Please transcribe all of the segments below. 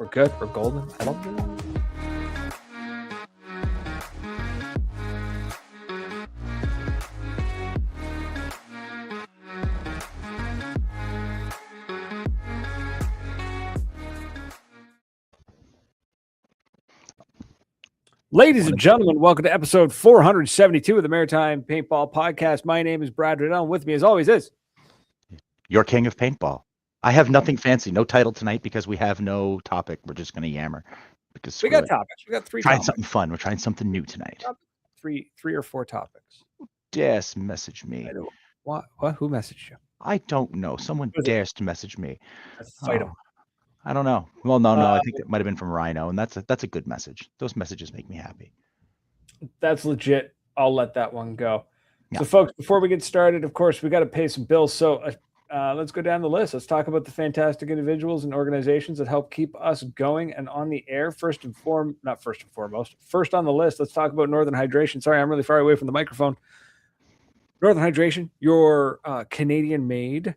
We're good. We're golden. I don't know. Ladies and gentlemen, welcome to episode 472 of the Maritime Paintball Podcast. My name is Brad Riddell, and with me, as always, is your king of paintball. I have nothing fancy, no title tonight because we have no topic. We're just going to yammer. Because we got topics. We got three. Trying something fun. We're trying something new tonight. Three or four topics. Yes, message me. What? Who messaged you? I don't know. Someone dares to message me. Let's fight them. I don't know. Well, no. I think that might have been from Rhino, and that's a good message. Those messages make me happy. That's legit. I'll let that one go. Yeah. So, folks, before we get started, of course, we got to pay some bills. So let's go down the list. Let's talk about the fantastic individuals and organizations that help keep us going and on the air. First on the list, let's talk about Northern Hydration. Sorry, I'm really far away from the microphone. Northern Hydration, your Canadian-made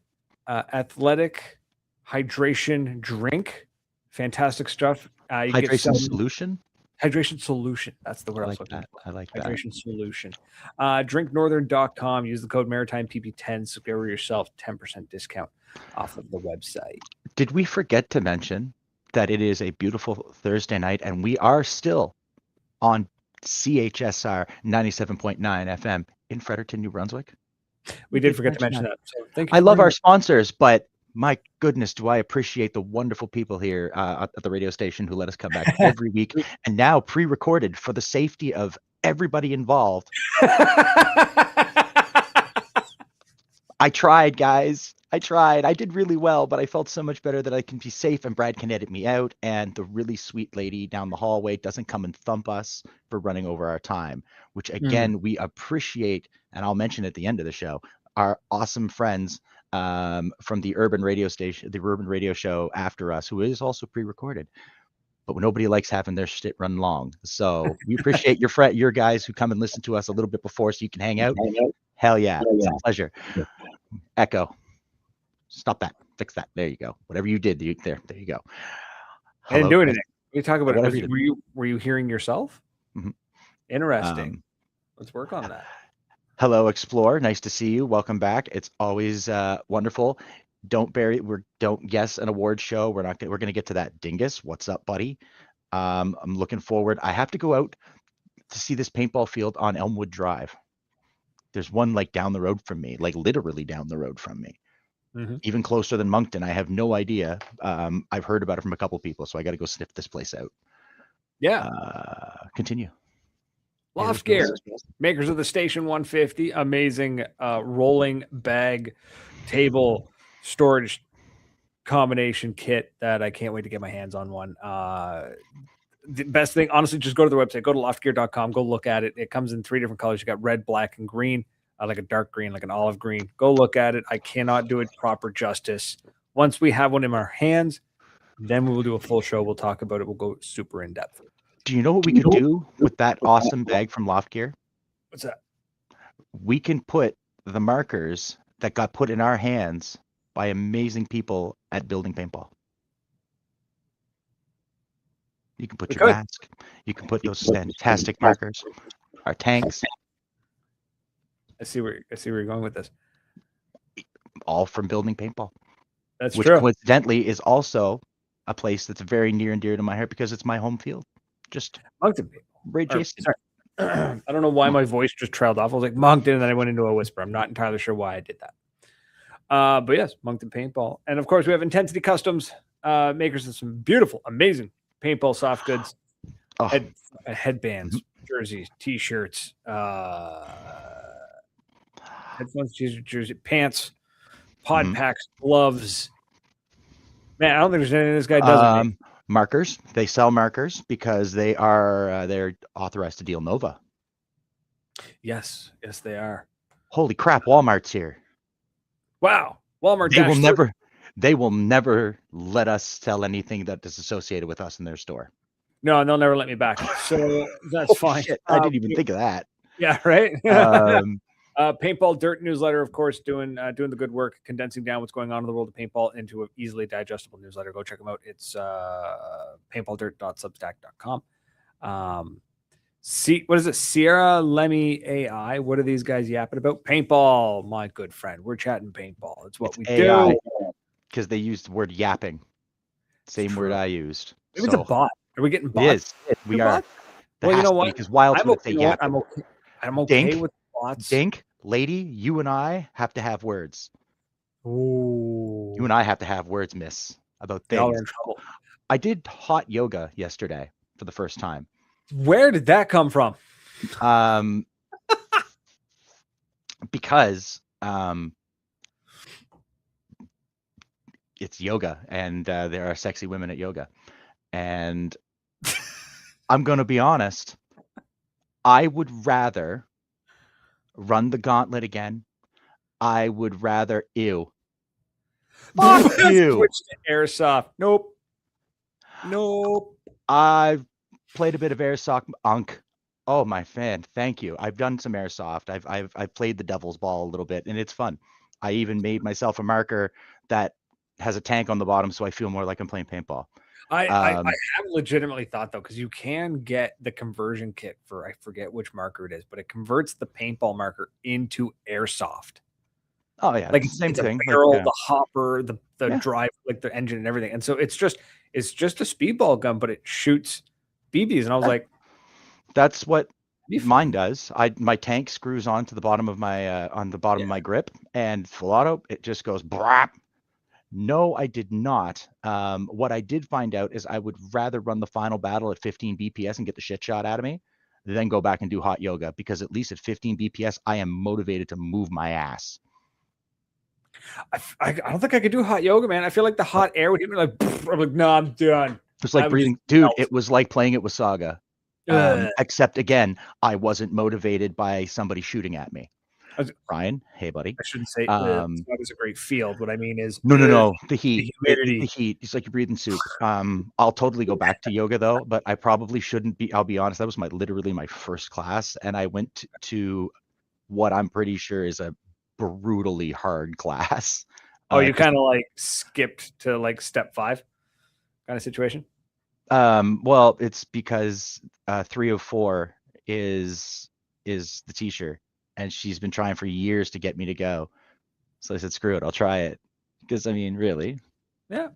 athletic hydration drink. Fantastic stuff. Hydration solution? Hydration solution. That's the word. I like that. Hydration solution. Drinknorthern.com. Use the code Maritime PP10. Secure yourself 10% discount off of the website. Did we forget to mention that it is a beautiful Thursday night and we are still on CHSR 97.9 FM in Fredericton, New Brunswick? We did forget to mention that. So thank you. I love our sponsors, but my goodness, do I appreciate the wonderful people here at the radio station who let us come back every week and now pre-recorded for the safety of everybody involved. I tried, guys. I tried. I did really well, but I felt so much better that I can be safe and Brad can edit me out. And the really sweet lady down the hallway doesn't come and thump us for running over our time, which again, we appreciate. And I'll mention at the end of the show, our awesome friends from the urban radio station, the urban radio show after us, who is also pre-recorded, but nobody likes having their shit run long. So we appreciate your guys who come and listen to us a little bit before so you can hang out. Hell yeah. It's a pleasure. Echo. Stop that. Fix that. There you go. Whatever you did there you go. I didn't do anything. We talk about it. Were you hearing yourself? Mm-hmm. Interesting. Let's work on that. Hello, Explore. Nice to see you. Welcome back. It's always wonderful. Don't guess an award show. We're going to get to that. Dingus, what's up, buddy? I'm looking forward. I have to go out to see this paintball field on Elmwood Drive. There's one like down the road from me, like literally down the road from me. Mm-hmm. Even closer than Moncton. I have no idea. I've heard about it from a couple people, so I got to go sniff this place out. Yeah. Continue. Loft Gear, makers of the Station 150, amazing rolling bag table storage combination kit that I can't wait to get my hands on one. The best thing, honestly, just go to the website, go to loftgear.com, go look at it. It comes in 3 different colors. You got red, black, and green, like a dark green, like an olive green. Go look at it. I cannot do it proper justice. Once we have one in our hands, then we will do a full show. We'll talk about it. We'll go super in depth. Do you know what we could do with that awesome bag from Loft Gear? What's that? We can put the markers that got put in our hands by amazing people at Building Paintball. You can put your mask. You can put those fantastic markers. Our tanks. I see where you're going with this. All from Building Paintball. That's which true. Coincidentally is also a place that's very near and dear to my heart because it's my home field. Just Moncton people. Right, Jason. I don't know why my voice just trailed off. I was like Moncton, and then I went into a whisper. I'm not entirely sure why I did that. But yes, Moncton Paintball. And of course, we have Ntensity Customs, makers of some beautiful, amazing paintball soft goods, headbands, jerseys, t-shirts, headphones, jersey, pants, pod packs, gloves. Man, I don't think there's anything this guy doesn't make. Markers. They sell markers because they're authorized to deal Nova. Yes, they are. Holy crap! Walmart's here. Wow, Walmart. They will never let us sell anything that is associated with us in their store. No, and they'll never let me back. So that's fine. Shit, I didn't even think of that. Yeah, right. Paintball Dirt newsletter, of course, doing the good work, condensing down what's going on in the world of paintball into an easily digestible newsletter. Go check them out. It's paintballdirt.substack.com. What is it? Sierra Lemmy AI. What are these guys yapping about? Paintball, my good friend. We're chatting paintball. It's what we do. Because they used the word yapping. Same word I used. Maybe it's a bot. Are we getting bots? It is. We are. Well, you know what? Because why else would it say yapping? I'm okay with bots. Dink, lady, you and I have to have words. Ooh. You and I have to have words, miss, about things. Y'all are in trouble. I did hot yoga yesterday for the first time. Where did that come from? Because it's yoga, and there are sexy women at yoga. And I'm going to be honest, I would rather run the gauntlet again. I would rather, fuck you. Switch to airsoft. Nope. I've played a bit of airsoft. Oh, my fan. Thank you. I've done some airsoft. I've played the devil's ball a little bit, and it's fun. I even made myself a marker that has a tank on the bottom, so I feel more like I'm playing paintball. I have legitimately thought, though, because you can get the conversion kit for, I forget which marker it is, but it converts the paintball marker into airsoft. Oh yeah, like it's the same thing. The barrel, the hopper, the drive, like the engine and everything. And so it's just a speedball gun, but it shoots BBs. And I was like, that's what mine does. My tank screws onto the bottom of my of my grip, and full auto, it just goes brap. No, I did not. What I did find out is I would rather run the final battle at 15 BPS and get the shit shot out of me, then go back and do hot yoga, because at least at 15 BPS, I am motivated to move my ass. I don't think I could do hot yoga, man. I feel like the hot air would hit me like, I'm like, no, I'm done. It's like breathing. Dude, it was like playing it with Saga. Except again, I wasn't motivated by somebody shooting at me. Ryan, hey buddy. I shouldn't say Saga's a great field. What I mean is no. The heat. The heat. It's like you're breathing soup. I'll totally go back to yoga though, but I probably shouldn't be. I'll be honest, that was literally my first class, and I went to what I'm pretty sure is a brutally hard class. Oh, you kind of like skipped to like step 5 kind of situation? Well, it's because 304 is the teacher, and she's been trying for years to get me to go. So I said, screw it, I'll try it. Because I mean, really,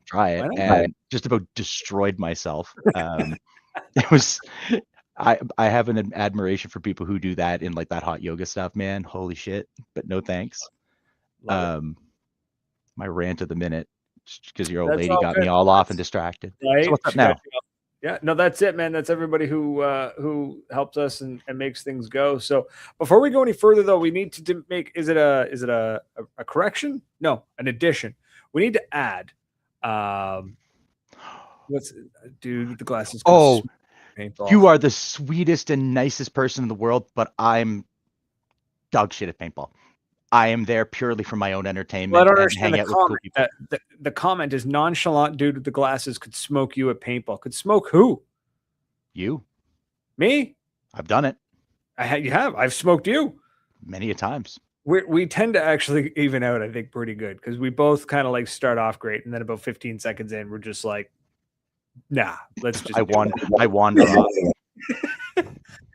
try it. And just about destroyed myself. It was I have an admiration for people who do that in like that hot yoga stuff, man. Holy shit. But no thanks. My rant of the minute, because your old lady got me all off and distracted. Right? So what's up now? Yeah, no, that's it, man. That's everybody who helps us and makes things go. So before we go any further, though, we need to make, is it a correction? No, an addition. We need to add what's dude with the glasses. Oh, paintball. You are the sweetest and nicest person in the world, but I'm dog shit at paintball. I am there purely for my own entertainment. Well, I don't understand the comment. The comment is nonchalant dude with the glasses could smoke you at paintball. Could smoke who? You. Me? I've done it. You have. I've smoked you. Many a times. We tend to actually even out, I think, pretty good, because we both kind of like start off great, and then about 15 seconds in, we're just like, nah, let's just. I wander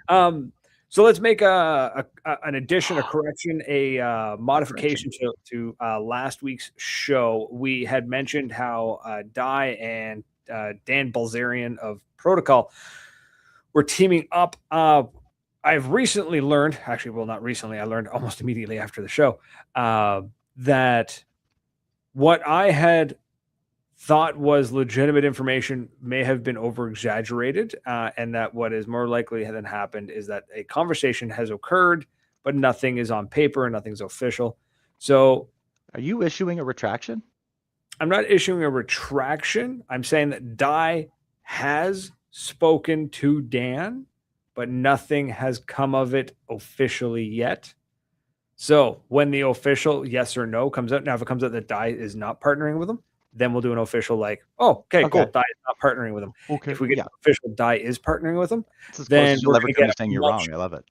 off. So let's make an addition, a correction, a modification to last week's show. We had mentioned how Dai and Dan Balzerian of Protocol were teaming up. I've recently learned, actually, well, not recently, I learned almost immediately after the show, that what I had thought was legitimate information may have been over-exaggerated, and that what is more likely than happened is that a conversation has occurred, but nothing is on paper and nothing's official. So are you issuing a retraction? I'm not issuing a retraction. I'm saying that Dai has spoken to Dan, but nothing has come of it officially yet. So when the official yes or no comes out, now if it comes out that Dai is not partnering with him, then we'll do an official like, oh, okay, cool. Dai is not partnering with him. Okay. If we get an official Dai is partnering with him, then you'll ever come saying you're wrong. I love it.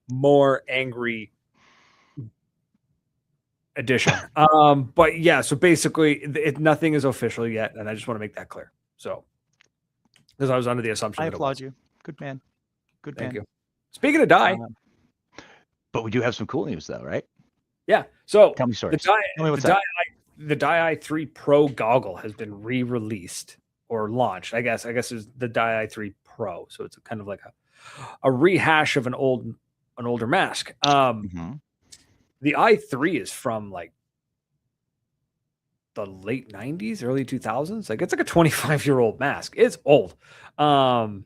More angry edition. But yeah, so basically, nothing is official yet, and I just want to make that clear. So, because I was under the assumption I that it applaud was. you. Good man. Good Thank man. you. Speaking of die, but we do have some cool news, though, right? Yeah. So tell me stories. Tell me what's up. The Die i3 Pro goggle has been re-released or launched. I guess is the Die i3 Pro. So it's kind of like a rehash of an older mask. The i3 is from like the late 90s, early 2000s. Like it's like a 25-year-old mask. It's old. Sorry,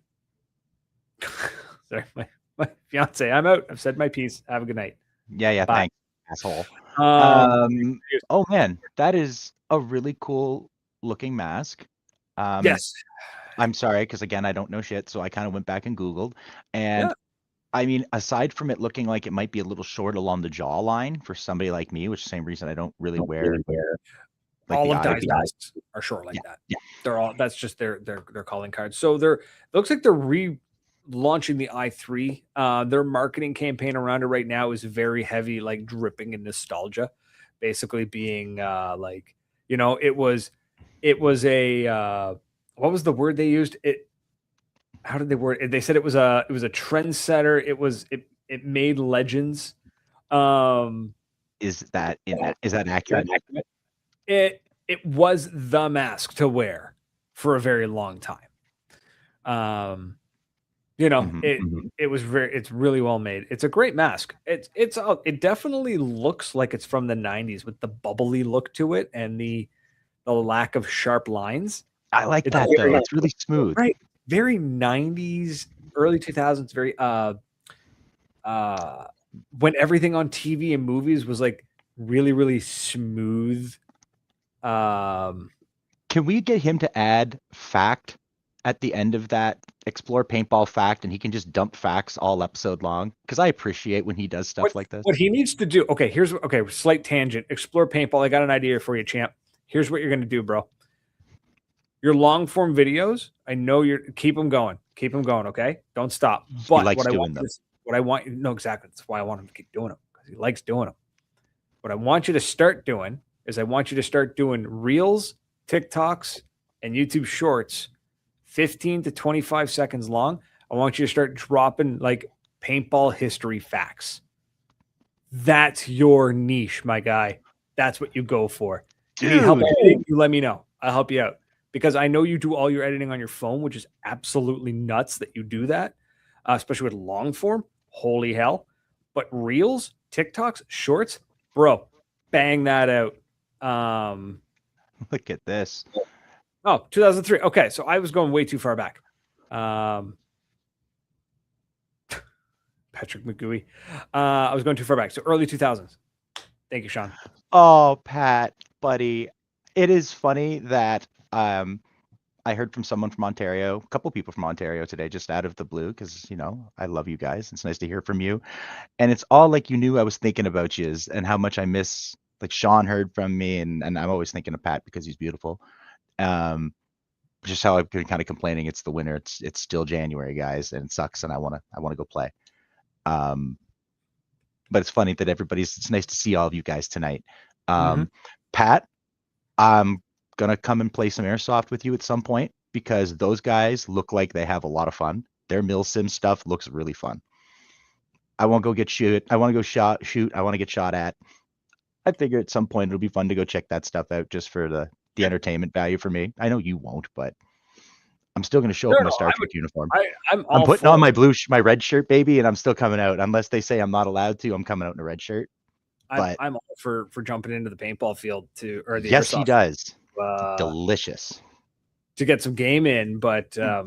my fiance. I'm out. I've said my piece. Have a good night. Yeah. Bye. Thanks, asshole. Oh man, that is a really cool looking mask. Yes. I'm sorry, because again, I don't know shit, so I kind of went back and Googled. And I mean, aside from it looking like it might be a little short along the jawline for somebody like me, which is the same reason I don't really wear like all the of Die's masks are short like that. Yeah. They're all that's just their calling cards. So it looks like they're relaunching the i3. Their marketing campaign around it right now is very heavy, like dripping in nostalgia, basically being like, you know, it was a what was the word they used? How did they word it? They said it was a trendsetter. It made legends. Is that accurate? It was the mask to wear for a very long time. You know, it's really well made. It's a great mask. It definitely looks like it's from the 90s with the bubbly look to it and the lack of sharp lines. I like that though. It's really smooth. Right. Very 90s, early 2000s, very when everything on TV and movies was like really, really smooth. Can we get him to add fact at the end of that explore paintball fact, and he can just dump facts all episode long? Because I appreciate when he does stuff like this. What he needs to do. Okay, slight tangent. Explore paintball. I got an idea for you, champ. Here's what you're gonna do, bro. Your long form videos. I know keep them going. Keep them going. Okay, don't stop. But he likes doing them. What I want, no, exactly. That's why I want him to keep doing them because he likes doing them. What I want you to start doing is I want you to start doing reels, TikToks, and YouTube shorts, 15 to 25 seconds long. I want you to start dropping like paintball history facts. That's your niche, my guy. That's what you go for. You need help editing, you let me know. I'll help you out. Because I know you do all your editing on your phone, which is absolutely nuts that you do that, especially with long form. Holy hell. But reels, TikToks, shorts, bro, bang that out. Look at this. Oh, 2003. Okay, so I was going way too far back. Patrick McGooey. I was going too far back. So early 2000s. Thank you, Sean. Oh, Pat, buddy. It is funny that I heard from someone from Ontario, a couple people from Ontario today, just out of the blue, because, you know, I love you guys. It's nice to hear from you. And it's all like you knew I was thinking about you and how much I miss, like Sean heard from me, and I'm always thinking of Pat because he's beautiful. Just how I've been kind of complaining, it's the winter, it's still January, guys, and it sucks, and I wanna go play. But it's funny that it's nice to see all of you guys tonight. Pat, I'm gonna come and play some airsoft with you at some point because those guys look like they have a lot of fun. Their milsim stuff looks really fun. I won't go shoot. I want to go shoot. I want to get shot at. I figure at some point it'll be fun to go check that stuff out just for the entertainment value for me. I know you won't, but I'm still going to show up in my Star Trek uniform. I'm putting on my red shirt, baby, and I'm still coming out. Unless they say I'm not allowed to, I'm coming out in a red shirt. I'm all for jumping into the paintball field or the yes, he does. Delicious to get some game in, but I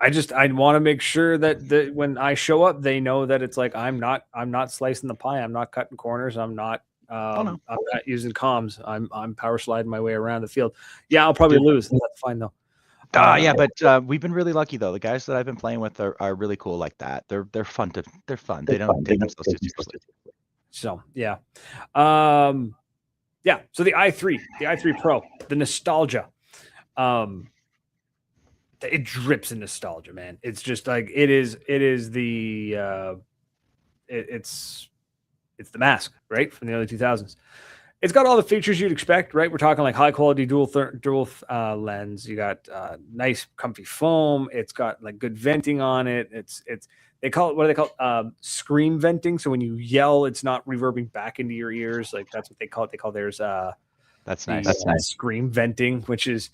want to make sure that when I show up, they know that it's like I'm not slicing the pie. I'm not cutting corners. I'm not. I'm not using comms. I'm power sliding my way around the field. Yeah, I'll probably lose. That's fine though. Yeah, but we've been really lucky though. The guys that I've been playing with are really cool like that. They're fun. They don't take themselves too seriously. So yeah, yeah. So the i3 Pro, the nostalgia, it drips in nostalgia, man. It's just like it's It's the mask, right, from the early 2000s. It's got all the features you'd expect, right? We're talking like high quality dual lens. You got nice, comfy foam. It's got like good venting on it. It's they call it, what do they call it? Scream venting. So when you yell, it's not reverbing back into your ears. Like that's what they call it. They call theirs that's nice. That's nice. Scream venting, which is,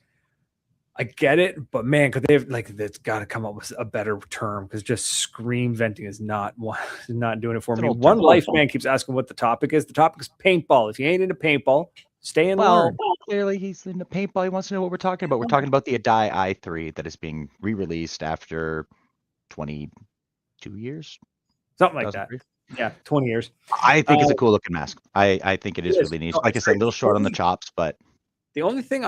I get it, but man, could they have like that's got to come up with a better term, because just scream venting is not doing it for me. One Life man keeps asking what the topic is. The topic is paintball. If you ain't into paintball, stay and learn. Clearly he's into paintball. He wants to know what we're talking about. We're talking about the Adai i3 that is being re-released after 22 years, something like that. Yeah, 20 years. I think it's a cool looking mask. I think it is really neat. Like I said, a little short on the chops, but the only thing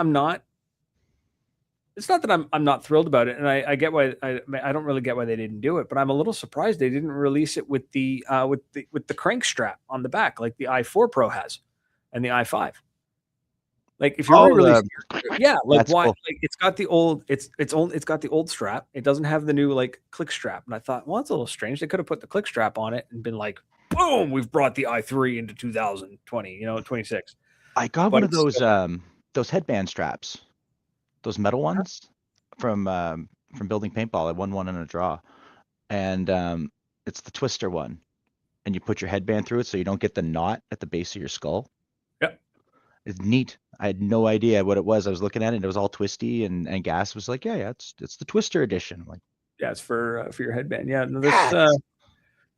it's not that I'm not thrilled about it, and I get why I don't really get why they didn't do it, but I'm a little surprised they didn't release it with the crank strap on the back like the i4 Pro has and the i5. Like if you're releasing, like why? Cool. Like it's got the old it's got the old strap. It doesn't have the new like click strap, and I thought, well, it's a little strange. They could have put the click strap on it and been like, boom, we've brought the i3 into 2020, 26. I got one of those headband straps. Those metal ones from Building Paintball. I won one in a draw, and it's the twister one, and you put your headband through it so you don't get the knot at the base of your skull. Yep, it's neat. I had no idea what it was. I was looking at it, and it was all twisty, and Gas was like, yeah, it's the twister edition. I'm like, yeah, it's for your headband. Yeah, no, this,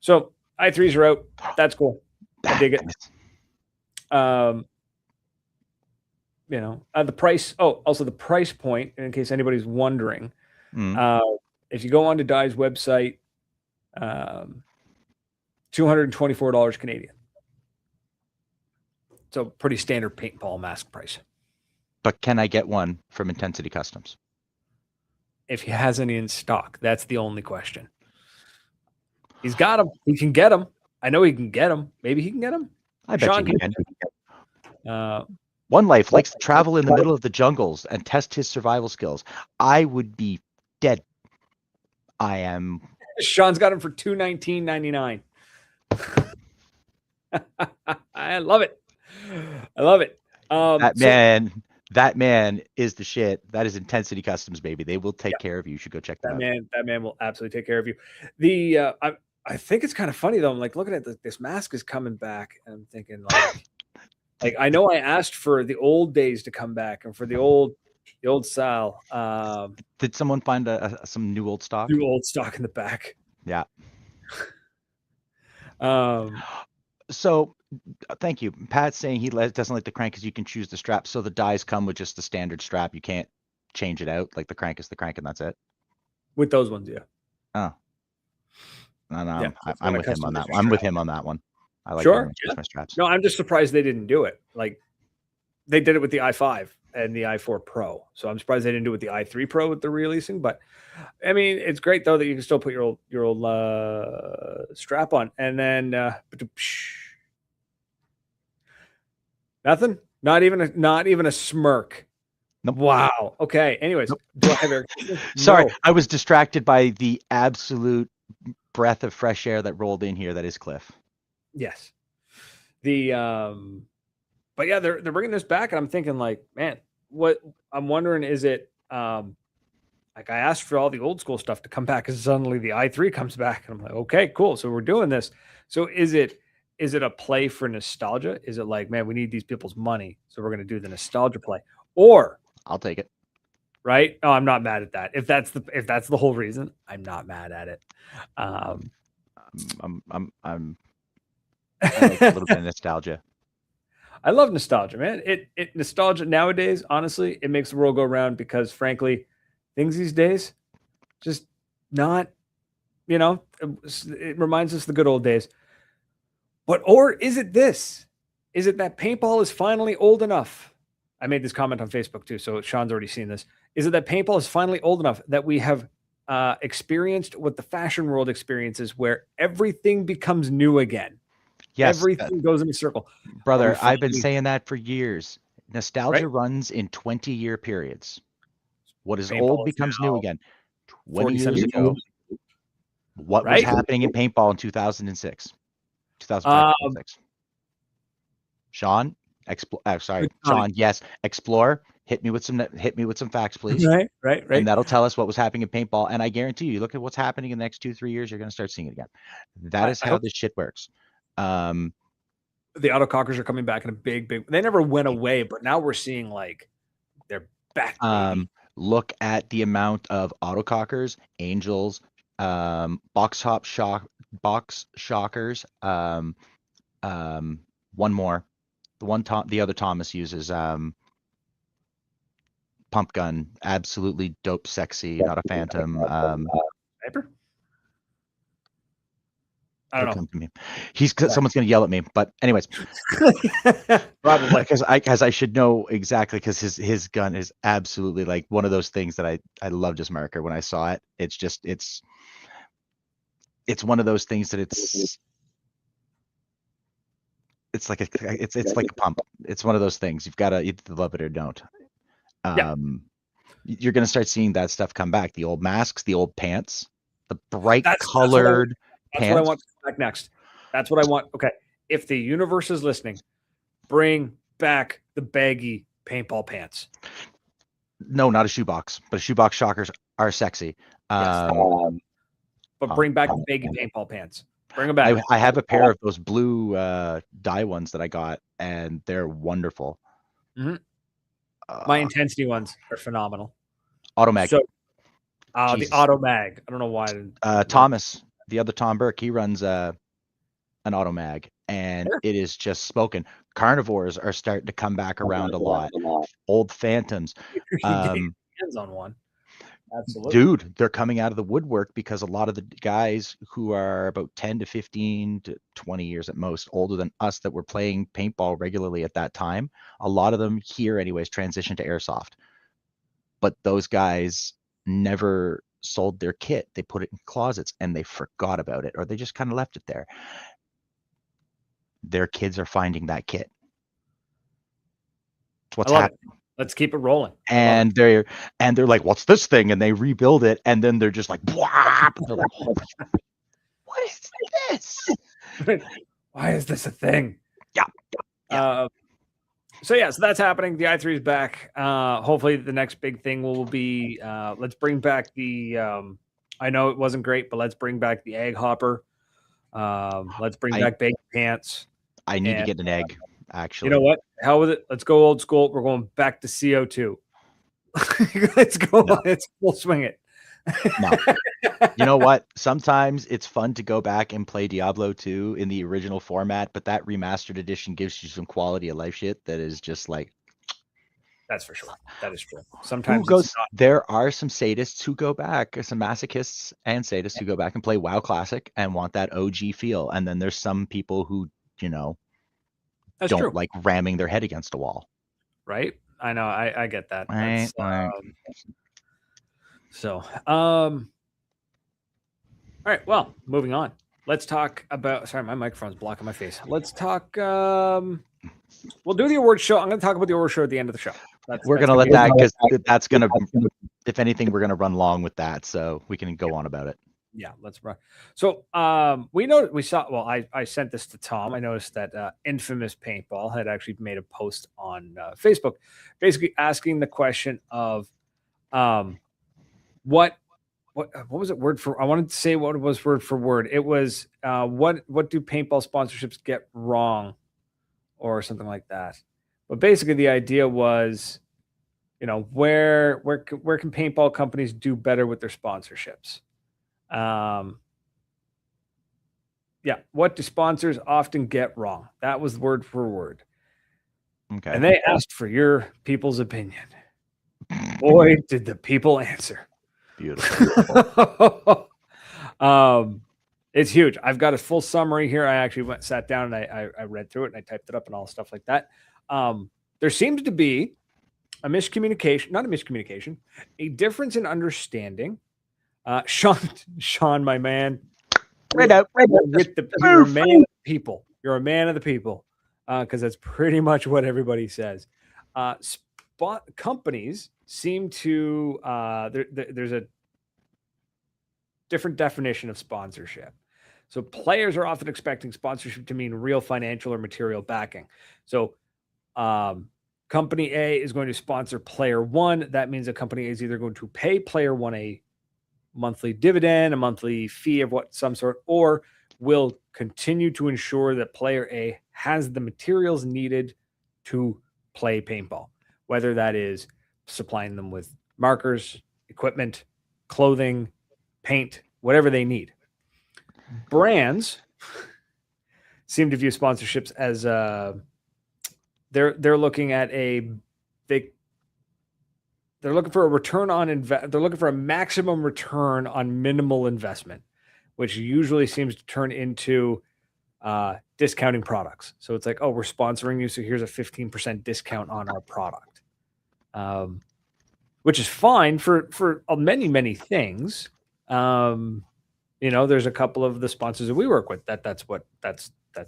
so i3s are out. That's cool. I dig it. The price. Oh, also the price point, in case anybody's wondering. If you go on to Dye's website, $224 Canadian. So pretty standard paintball mask price. But can I get one from Intensity Customs? If he has any in stock, that's the only question. He's got them. He can get them. I know he can get them. Maybe he can get them. I bet Sean, you can. One Life likes to travel in the middle of the jungles and test his survival skills. I would be dead. I am. Sean's got him for $219.99. I love it. I love it. That man is the shit. That is Intensity Customs, baby. They will take care of you. You should go check that out. That man will absolutely take care of you. I think it's kind of funny though. I'm like looking at this mask is coming back, and I'm thinking like I know I asked for the old days to come back and for the old style. Did someone find some new old stock? New old stock in the back. Yeah. So thank you. Pat's saying he doesn't like the crank because you can choose the strap. So the dies come with just the standard strap. You can't change it out. Like the crank is the crank and that's it. With those ones, yeah. Oh. No, yeah, I'm with him on that one. I'm with him on that one. I like my straps. No, I'm just surprised they didn't do it. Like they did it with the i5 and the i4 Pro. So I'm surprised they didn't do it with the i3 Pro with the releasing. But I mean, it's great though that you can still put your old strap on. And then nothing. Not even a smirk. Nope. Wow. Okay. Anyways, nope. Sorry, I was distracted by the absolute breath of fresh air that rolled in here. That is Cliff. Yes. But yeah, they're bringing this back, and I'm thinking like, man, what I'm wondering is it like I asked for all the old school stuff to come back, and suddenly the i3 comes back, and I'm like, okay, cool. So we're doing this. So is it a play for nostalgia? Is it like, man, we need these people's money, so we're going to do the nostalgia play? Or I'll take it. Right? Oh, I'm not mad at that. If that's the whole reason, I'm not mad at it. I like a little bit of nostalgia. I love nostalgia, man. It nostalgia nowadays, honestly, it makes the world go round because frankly, things these days just not, it reminds us of the good old days. Or is it this? Is it that paintball is finally old enough? I made this comment on Facebook too, so Sean's already seen this. Is it that paintball is finally old enough that we have experienced what the fashion world experiences, where everything becomes new again? Yes, everything goes in a circle. Brother, I've been saying that for years. Nostalgia runs in 20-year periods. What is old becomes new again. 20 years ago, what was happening in paintball in 2006? 2005, Sean, sorry, Good timing. Sean. Yes, explore. Hit me with some facts, please. Right. And that'll tell us what was happening in paintball. And I guarantee you, look at what's happening in the next 2-3 years. You're going to start seeing it again. That is I how hope this shit works. the autocockers are coming back in a big. They never went away, but now we're seeing like they're back, baby. Look at the amount of autocockers, angels, box shockers. One more. The other Thomas uses pump gun. Absolutely dope, sexy. Not a phantom. Sniper? I don't know. Come to me. Someone's gonna yell at me. But anyways, Probably. because I should know exactly, because his gun is absolutely like one of those things that I loved as marker when I saw it. It's just it's one of those things that it's like a pump. It's one of those things you've got to either love it or don't. You're gonna start seeing that stuff come back. The old masks, the old pants, the bright colored pants. That's what I want to come back next. That's what I want. Okay, if the universe is listening, bring back the baggy paintball pants. No, not a shoebox, but a shoebox shockers are sexy. Yes. But bring back the baggy paintball pants. Bring them back. I have a pair of those blue dye ones that I got, and they're wonderful. Mm-hmm. My intensity ones are phenomenal. Automag. So, the Automag. I don't know why. Thomas, the other Tom Burke, he runs an Automag, and it is just spoken. Carnivores are starting to come back around a lot. Old Phantoms. Hands on one. Absolutely. Dude, they're coming out of the woodwork because a lot of the guys who are about 10 to 15 to 20 years at most older than us that were playing paintball regularly at that time, a lot of them here anyways transitioned to airsoft. But those guys never sold their kit. They put it in closets and they forgot about it, or they just kind of left it there. Their kids are finding that kit. What's happening? Let's keep it rolling. And they're like, what's this thing? And they rebuild it, and then they're just like, Bwah! They're like, oh, what is this? Why is this a thing? Yeah. So that's happening. The i3 is back. Hopefully the next big thing will be let's bring back the I know it wasn't great, but let's bring back the egg hopper. Let's bring back baked pants. I need to get an egg. Actually, you know what? Hell with it. Let's go old school. We're going back to CO2. Let's go. No. Let's full swing it. No. You know what? Sometimes it's fun to go back and play Diablo 2 in the original format, but that remastered edition gives you some quality of life shit that is just like. That's for sure. That is true. Sometimes there are some sadists who go back, some masochists and sadists who go back and play WoW Classic and want that OG feel. And then there's some people who, That's don't true. like ramming their head against a wall. Right. I know. I get that. Right. All right. Well, moving on. Let's talk about. Sorry, my microphone's blocking my face. Let's talk. We'll do the award show. I'm going to talk about the award show at the end of the show. We're going to let that, because that's going to. If anything, we're going to run long with that, so we can go on about it. Yeah, let's run. So we saw. Well, I sent this to Tom. I noticed that Infamous Paintball had actually made a post on Facebook, basically asking the question of, what was it word for? I wanted to say what it was word for word. It was what do paintball sponsorships get wrong, or something like that. But basically, the idea was, where can paintball companies do better with their sponsorships? What do sponsors often get wrong? That was word for word. Okay. And they asked for your people's opinion. Boy, did the people answer. Beautiful. It's huge. I've got a full summary here. I actually sat down and I read through it and I typed it up and all stuff like that. There seems to be a miscommunication, a difference in understanding. Sean, my man, right out. You're a man of the people. You're a man of the people, because that's pretty much what everybody says. Companies seem to there's a different definition of sponsorship. So players are often expecting sponsorship to mean real financial or material backing. So company A is going to sponsor player one. That means that company A is either going to pay player one a monthly dividend, a monthly fee of some sort, or will continue to ensure that player A has the materials needed to play paintball, whether that is supplying them with markers, equipment, clothing, paint, whatever they need. Brands seem to view sponsorships as they're looking at they're looking for a return on they're looking for a maximum return on minimal investment, which usually seems to turn into discounting products. So it's like, oh, we're sponsoring you, so here's a 15% discount on our product, which is fine for many things. There's a couple of the sponsors that we work with that's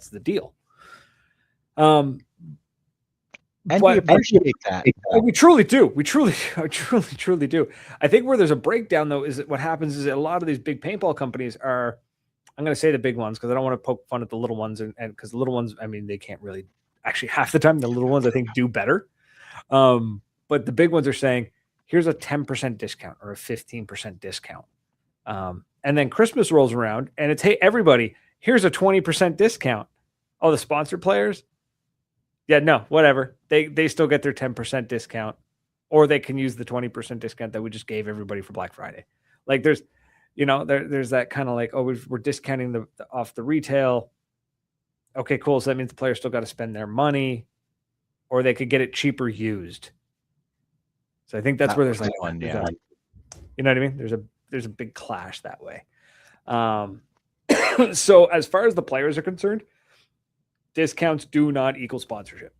the deal. And we appreciate that. We truly do. We truly do. I think where there's a breakdown, though, is that what happens is that a lot of these big paintball companies are, I'm going to say the big ones because I don't want to poke fun at the little ones, and because the little ones, I mean, they can't really, actually half the time the little ones I think do better. But the big ones are saying, here's a 10% discount or a 15% discount. And then Christmas rolls around and it's, hey, everybody, here's a 20% discount. Oh, the sponsored players? Yeah, no, whatever. They still get their 10% discount, or they can use the 20% discount that we just gave everybody for Black Friday. Like there's that kind of like, oh, we're discounting off the retail. Okay, cool. So that means the players still got to spend their money, or they could get it cheaper used. So I think that's where there's like one, yeah. You know what I mean? There's a big clash that way. So as far as the players are concerned, discounts do not equal sponsorship.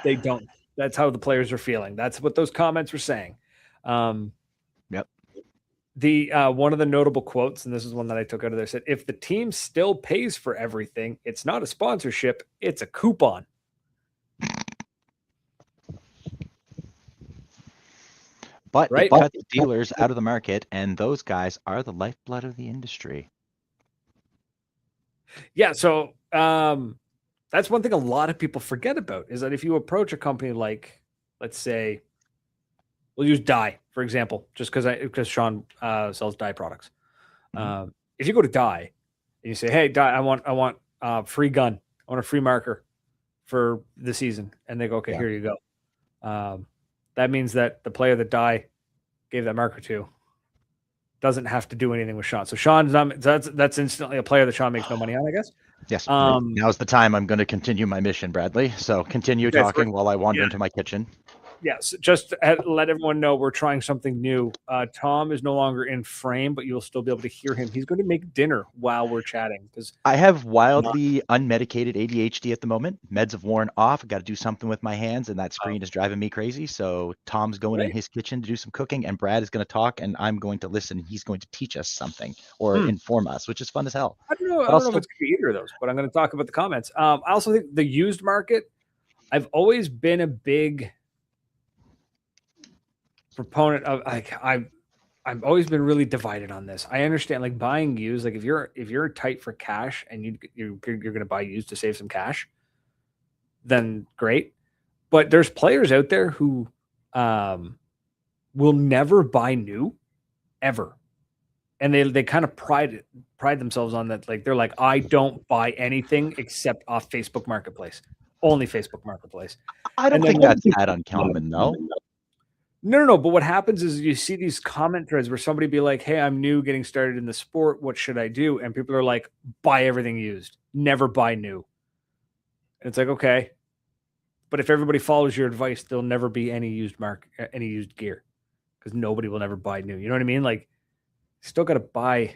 They don't. That's how the players are feeling. That's what those comments were saying. Yep. The one of the notable quotes, and this is one that I took out of there, said, if the team still pays for everything, it's not a sponsorship, it's a coupon. But right? It cuts dealers out of the market, and those guys are the lifeblood of the industry. Yeah, so that's one thing a lot of people forget about, is that if you approach a company like, let's say, we'll use dye, for example, just because Sean sells dye products. Mm-hmm. If you go to dye and you say, hey, dye, I want a free gun, I want a free marker for the season, and they go, okay, here you go. That means that the player that dye gave that marker to doesn't have to do anything with Sean. So Sean's not, that's instantly a player that Sean makes no money on, I guess. Yes. Now's the time I'm going to continue my mission, Bradley. So continue talking while I wander into my kitchen. Yes, just to let everyone know we're trying something new. Tom is no longer in frame, but you'll still be able to hear him. He's going to make dinner while we're chatting. Because I have wildly unmedicated ADHD at the moment. Meds have worn off. I got to do something with my hands, and that screen is driving me crazy. So Tom's going in his kitchen to do some cooking, and Brad is going to talk, and I'm going to listen. He's going to teach us something or inform us, which is fun as hell. I don't know if it's going to be either of those, but I'm going to talk about the comments. I also think the used market, I've always been a big proponent of, like, I've always been really divided on this. I understand, like, buying used, like if you're tight for cash and you're going to buy used to save some cash, then great. But there's players out there who will never buy new ever, and they kind of pride themselves on that. Like they're like, I don't buy anything except off Facebook Marketplace, only Facebook Marketplace. I don't think that's that uncommon though. No. But what happens is you see these comment threads where somebody be like, hey, I'm new, getting started in the sport. What should I do? And people are like, buy everything used, never buy new. And it's like, okay. But if everybody follows your advice, there'll never be any used gear, because nobody will never buy new. You know what I mean? Like, you still got to buy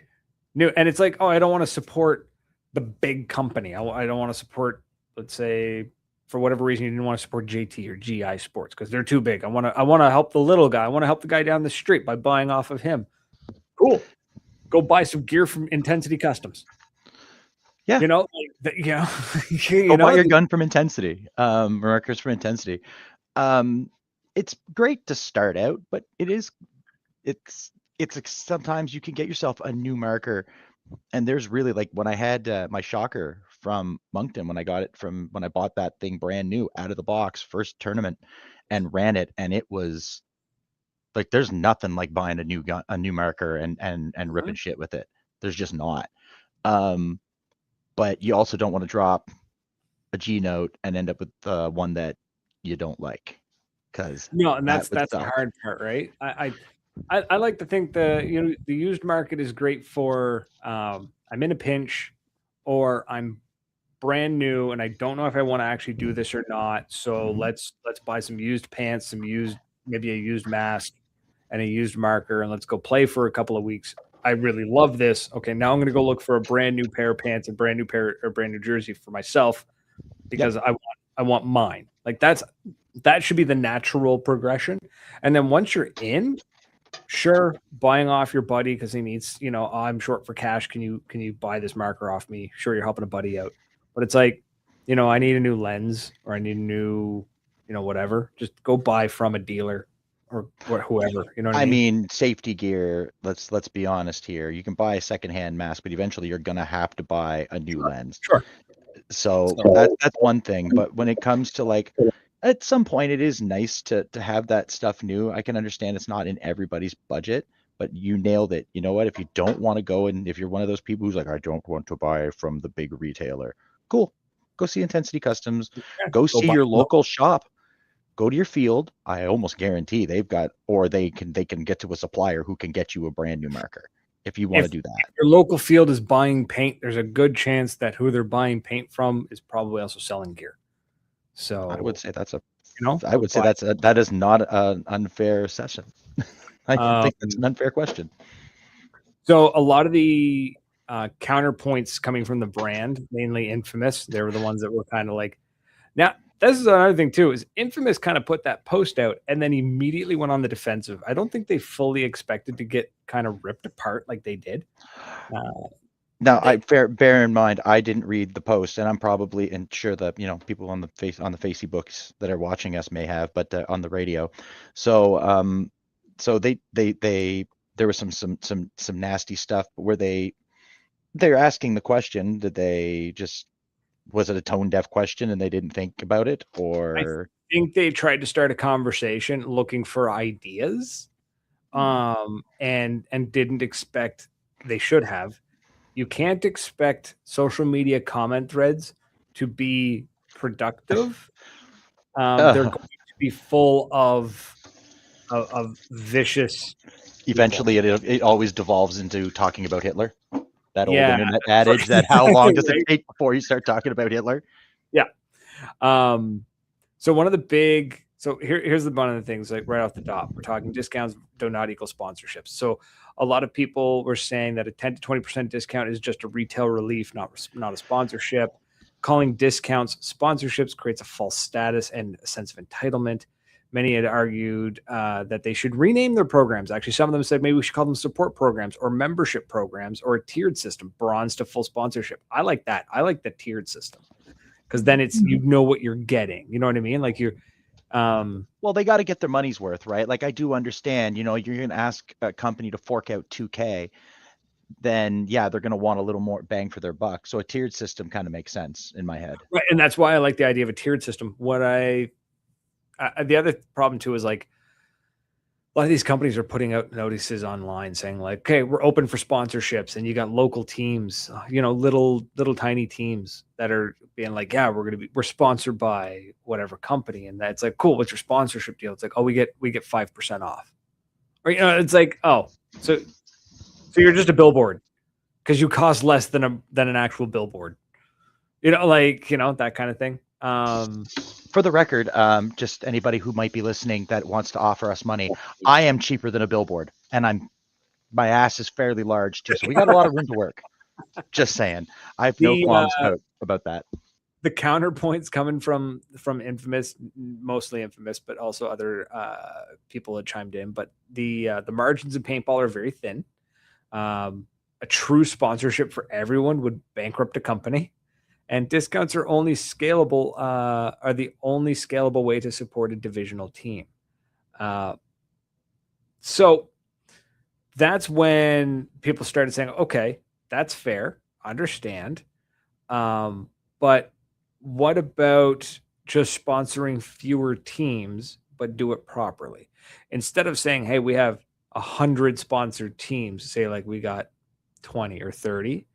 new. And it's like, oh, I don't want to support the big company. I don't want to support, let's say, for whatever reason, you didn't want to support JT or GI Sports because they're too big. I want to help the little guy. I want to help the guy down the street by buying off of him. Cool. Go buy some gear from Ntensity Customs. Yeah. Go buy your gun from Intensity, markers from Intensity. It's great to start out, but it's sometimes you can get yourself a new marker And there's really like when I had my shocker from Moncton, when I bought that thing brand new out of the box, first tournament, and ran it, and it was like there's nothing like buying a new marker and ripping shit with it. There's just not. But you also don't want to drop a G note and end up with one that you don't like, because No, and that would that's the suck. hard part, right? I like to think the used market is great for I'm in a pinch, or I'm brand new and I don't know if I want to actually do this or not. So let's buy some used pants, maybe a used mask and a used marker, and let's go play for a couple of weeks. I really love this. Okay, now I'm going to go look for a brand new pair of pants, a brand new pair or brand new jersey for myself because Yep. I want mine. Like that should be the natural progression. And then once you're in, sure, buying off your buddy because he needs, I'm short for cash. Can you buy this marker off me? Sure, you're helping a buddy out. But it's like, I need a new lens or I need a new, whatever. Just go buy from a dealer or whoever. You know what I I mean? mean, safety gear, let's be honest here. You can buy a secondhand mask, but eventually you're gonna have to buy a new lens. Sure. So So that's one thing. But when it comes to like at some point it is nice to have that stuff new. I can understand it's not in everybody's budget, but you nailed it. You know what? If you don't want to go, and if you're one of those people who's like, I don't want to buy from the big retailer, cool. Go see Intensity Customs. yeah, Go go see buy your from local shop. Go to your field. I almost guarantee they've got, or they can get to a supplier who can get you a brand new marker if you want to if do that. your local field is buying paint, there's a good chance that who they're buying paint from is probably also selling gear. I would So, say that's a I go would say buy. that is not an unfair session. I Um, think that's an unfair question. So a lot of the counterpoints coming from the brand, mainly Infamous, they were the ones that were kind of like. Now, this is another thing too. Is Infamous kind of put that post out and then immediately went on the defensive. I don't think they fully expected to get kind of ripped apart like they did. Now, They, bear in mind, I didn't read the post, and I'm probably and sure that people on the Facebooks that are watching us may have, but on the radio. So so they there was some nasty stuff. But they're asking the question? Did they just was it a tone deaf question and they didn't think about it, I or think they tried to start a conversation looking for ideas, and didn't expect. They should have. You can't expect social media comment threads to be productive. They're uh, going to be full of vicious people. eventually it always devolves into talking about Hitler? That old Yeah, internet adage that how long does it right? take before you start talking about Hitler? Yeah. So one of the big here's one of the things, like right off the top, we're talking discounts do not equal sponsorships. So a lot of people were saying that a 10 to 20% discount is just a retail relief, not a sponsorship. Calling discounts sponsorships creates a false status and a sense of entitlement. Many had argued that they should rename their programs. Actually, some of them said maybe we should call them support programs or membership programs or a tiered system, bronze to full sponsorship. I like that. I like the tiered system because then it's what you're getting. You know what I mean? Like you, Well, they got to get their money's worth, right? Like I do understand, you're going to ask a company to fork out 2K, then yeah, they're going to want a little more bang for their buck. So a tiered system kind of makes sense in my head. right, and that's why I like the idea of a tiered system. The other problem too is like a lot of these companies are putting out notices online saying like, okay, we're open for sponsorships, and you got local teams, little tiny teams that are being like, yeah, we're sponsored by whatever company, and that's like, cool. What's your sponsorship deal? It's like, oh, we get 5% off, or it's like, oh, so you're just a billboard because you cost less than an actual billboard, that kind of thing. For the record, just anybody who might be listening that wants to offer us money, I am cheaper than a billboard, and my ass is fairly large too, so we got a lot of room to work. Just saying, I have no the qualms about that. the counterpoints coming from Infamous, mostly Infamous, but also other people had chimed in. But the margins in paintball are very thin. A true sponsorship for everyone would bankrupt a company, and discounts are only scalable. Are the only scalable way to support a divisional team. So that's when people started saying, okay, That's fair. Understand. But what about just sponsoring fewer teams, but do it properly? Instead of saying, hey, we have 100 sponsored teams, say like we got 20 or 30,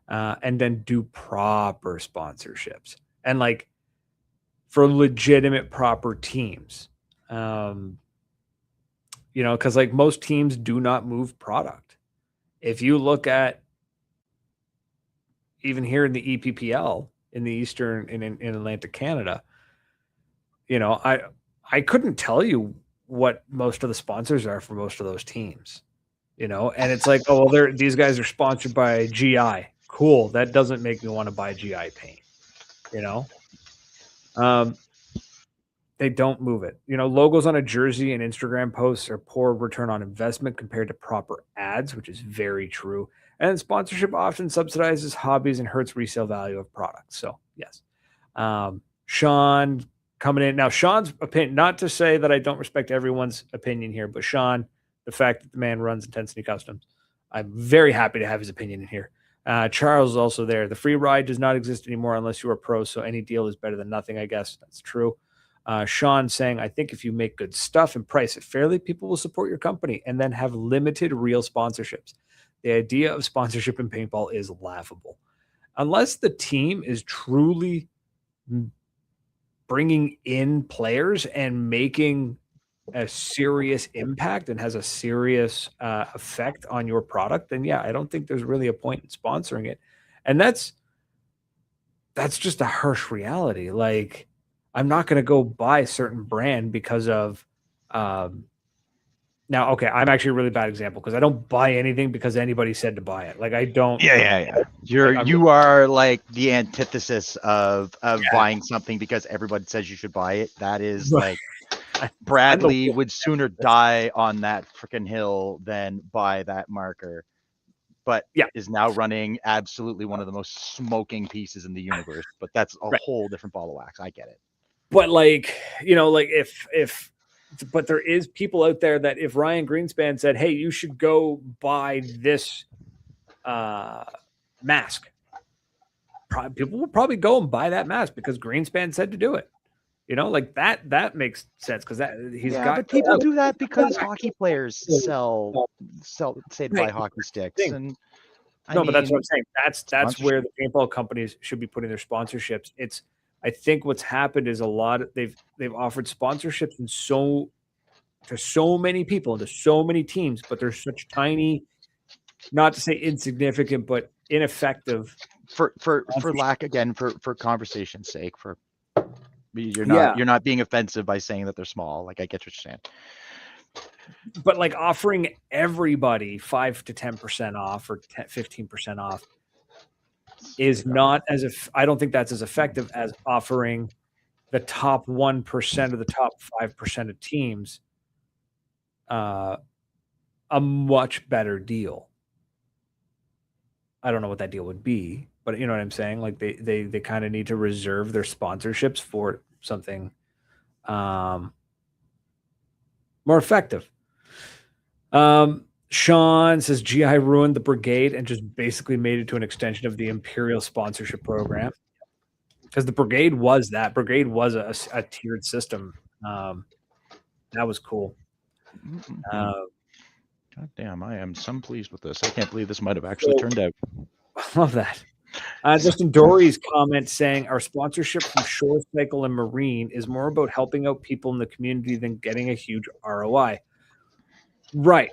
and then do proper sponsorships and like for legitimate proper teams. Because like most teams do not move product. If you look at even here in the EPPL in the Eastern in Atlantic Canada, I couldn't tell you what most of the sponsors are for most of those teams, and it's like, oh, well, these guys are sponsored by GI. Cool. That doesn't make me want to buy GI paint, they don't move it. Logos on a jersey and Instagram posts are poor return on investment compared to proper ads, which is very true. And sponsorship often subsidizes hobbies and hurts resale value of products. So, yes. Sean coming in. Now, Sean's opinion, not to say that I don't respect everyone's opinion here, but Sean, the fact that the man runs Intensity Customs, I'm very happy to have his opinion in here. Charles is also there. The free ride does not exist anymore unless you are pro, so any deal is better than nothing, I guess. That's true. Sean saying, I think if you make good stuff and price it fairly, people will support your company and then have limited real sponsorships. The idea of sponsorship in paintball is laughable. Unless the team is truly bringing in players and making a serious impact and has a serious effect on your product, then yeah, I don't think there's really a point in sponsoring it. And that's just a harsh reality. Like, I'm not going to go buy a certain brand because of now, okay, I'm actually a really bad example because I don't buy anything because anybody said to buy it. Like, I don't. Yeah. You are like the antithesis of buying something because everybody says you should buy it. That is like Bradley would sooner die on that freaking hill than buy that marker. But is now running absolutely one of the most smoking pieces in the universe. But that's a whole different ball of wax. I get it. But like, like but there is people out there that if Ryan Greenspan said, hey, you should go buy this mask, people will probably go and buy that mask because Greenspan said to do it. Like that makes sense because but people do that because hockey players sell say to buy hockey sticks. And but that's what I'm saying. That's where the paintball companies should be putting their sponsorships. I think what's happened is they've offered sponsorships to so many people, to so many teams, but they're such tiny, not to say insignificant, but ineffective. For lack, again, for conversation's sake, you're not being offensive by saying that they're small. Like, I get what you're saying. But like offering everybody 5 to 10% off or 15% off is not I don't think that's as effective as offering the top 1% of the top 5% of teams a much better deal. I don't know what that deal would be, but you know what I'm saying? Like they kind of need to reserve their sponsorships for something more effective. Sean says GI ruined the brigade and just basically made it to an extension of the Imperial sponsorship program. Because the brigade was that. Brigade was a tiered system. That was cool. God damn, I am so pleased with this. I can't believe this might have actually turned out. I love that. Justin Dory's comment saying our sponsorship from Shore Cycle and Marine is more about helping out people in the community than getting a huge ROI. Right.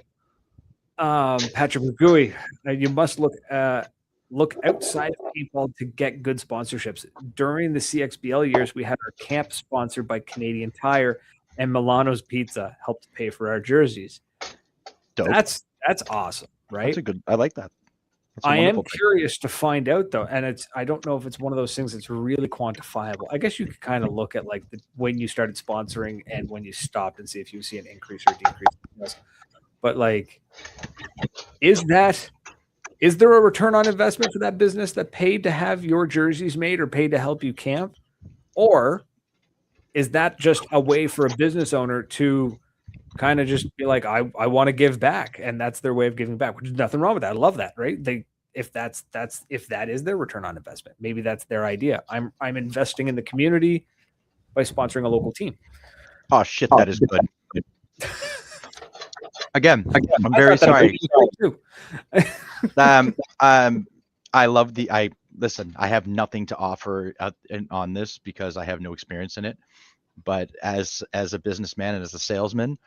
Patrick McGooey, you must look outside of paintball to get good sponsorships. During the CXBL years, we had our camp sponsored by Canadian Tire, and Milano's Pizza helped pay for our jerseys. Dope. That's awesome, right? I like that. I am curious to find out though, and I don't know if it's one of those things that's really quantifiable. I guess you could kind of look at like when you started sponsoring and when you stopped and see if you see an increase or decrease. But like, is there a return on investment for that business that paid to have your jerseys made or paid to help you camp? Or is that just a way for a business owner to kind of just be like, I want to give back, and that's their way of giving back, which is nothing wrong with that. I love that, right? if that is their return on investment. Maybe that's their idea. I'm investing in the community by sponsoring a local team. Oh shit, that is good. Again, I'm I very thought that sorry. too. I love listen, I have nothing to offer on this because I have no experience in it. But as a businessman and as a salesman,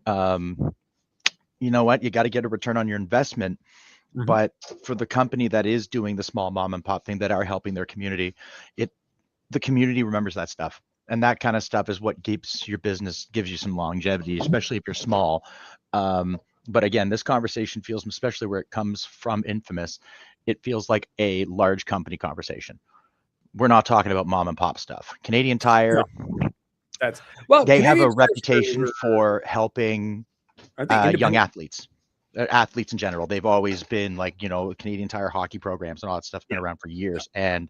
you know what? You got to get a return on your investment. Mhm. But for the company that is doing the small mom and pop thing that are helping their community, the community remembers that stuff. And that kind of stuff is what keeps your business, gives you some longevity, especially if you're small. But again, this conversation feels, especially where it comes from Infamous, it feels like a large company conversation. We're not talking about mom and pop stuff. Canadian Tire, they have a reputation for helping young athletes, athletes in general. They've always been like, Canadian Tire hockey programs and all that stuff been around for years. And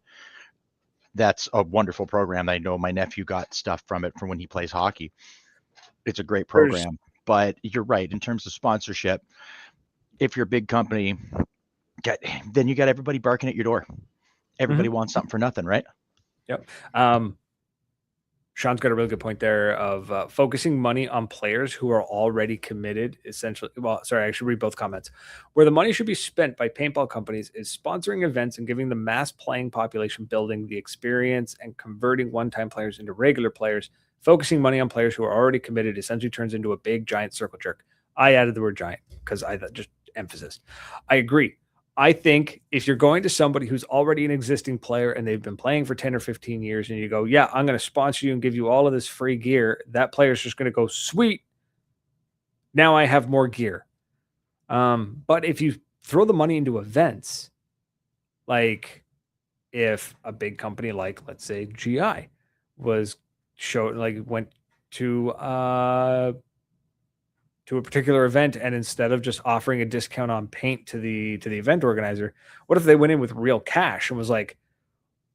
that's a wonderful program. I know my nephew got stuff from it from when he plays hockey. It's a great program. But you're right, in terms of sponsorship, if you're a big company, then you got everybody barking at your door. Everybody wants something for nothing, right? Yep. Sean's got a really good point there of focusing money on players who are already committed, essentially. Well, sorry, I should read both comments. Where the money should be spent by paintball companies is sponsoring events and giving the mass playing population building the experience and converting one-time players into regular players. Focusing money on players who are already committed essentially turns into a big, giant circle jerk. I added the word giant because I just emphasis. I agree. I think if you're going to somebody who's already an existing player and they've been playing for 10 or 15 years and you go, yeah, I'm going to sponsor you and give you all of this free gear, that player's just going to go, sweet. Now I have more gear. But if you throw the money into events, like if a big company like, let's say, GI went to a particular event, and instead of just offering a discount on paint to the event organizer, what if they went in with real cash and was like,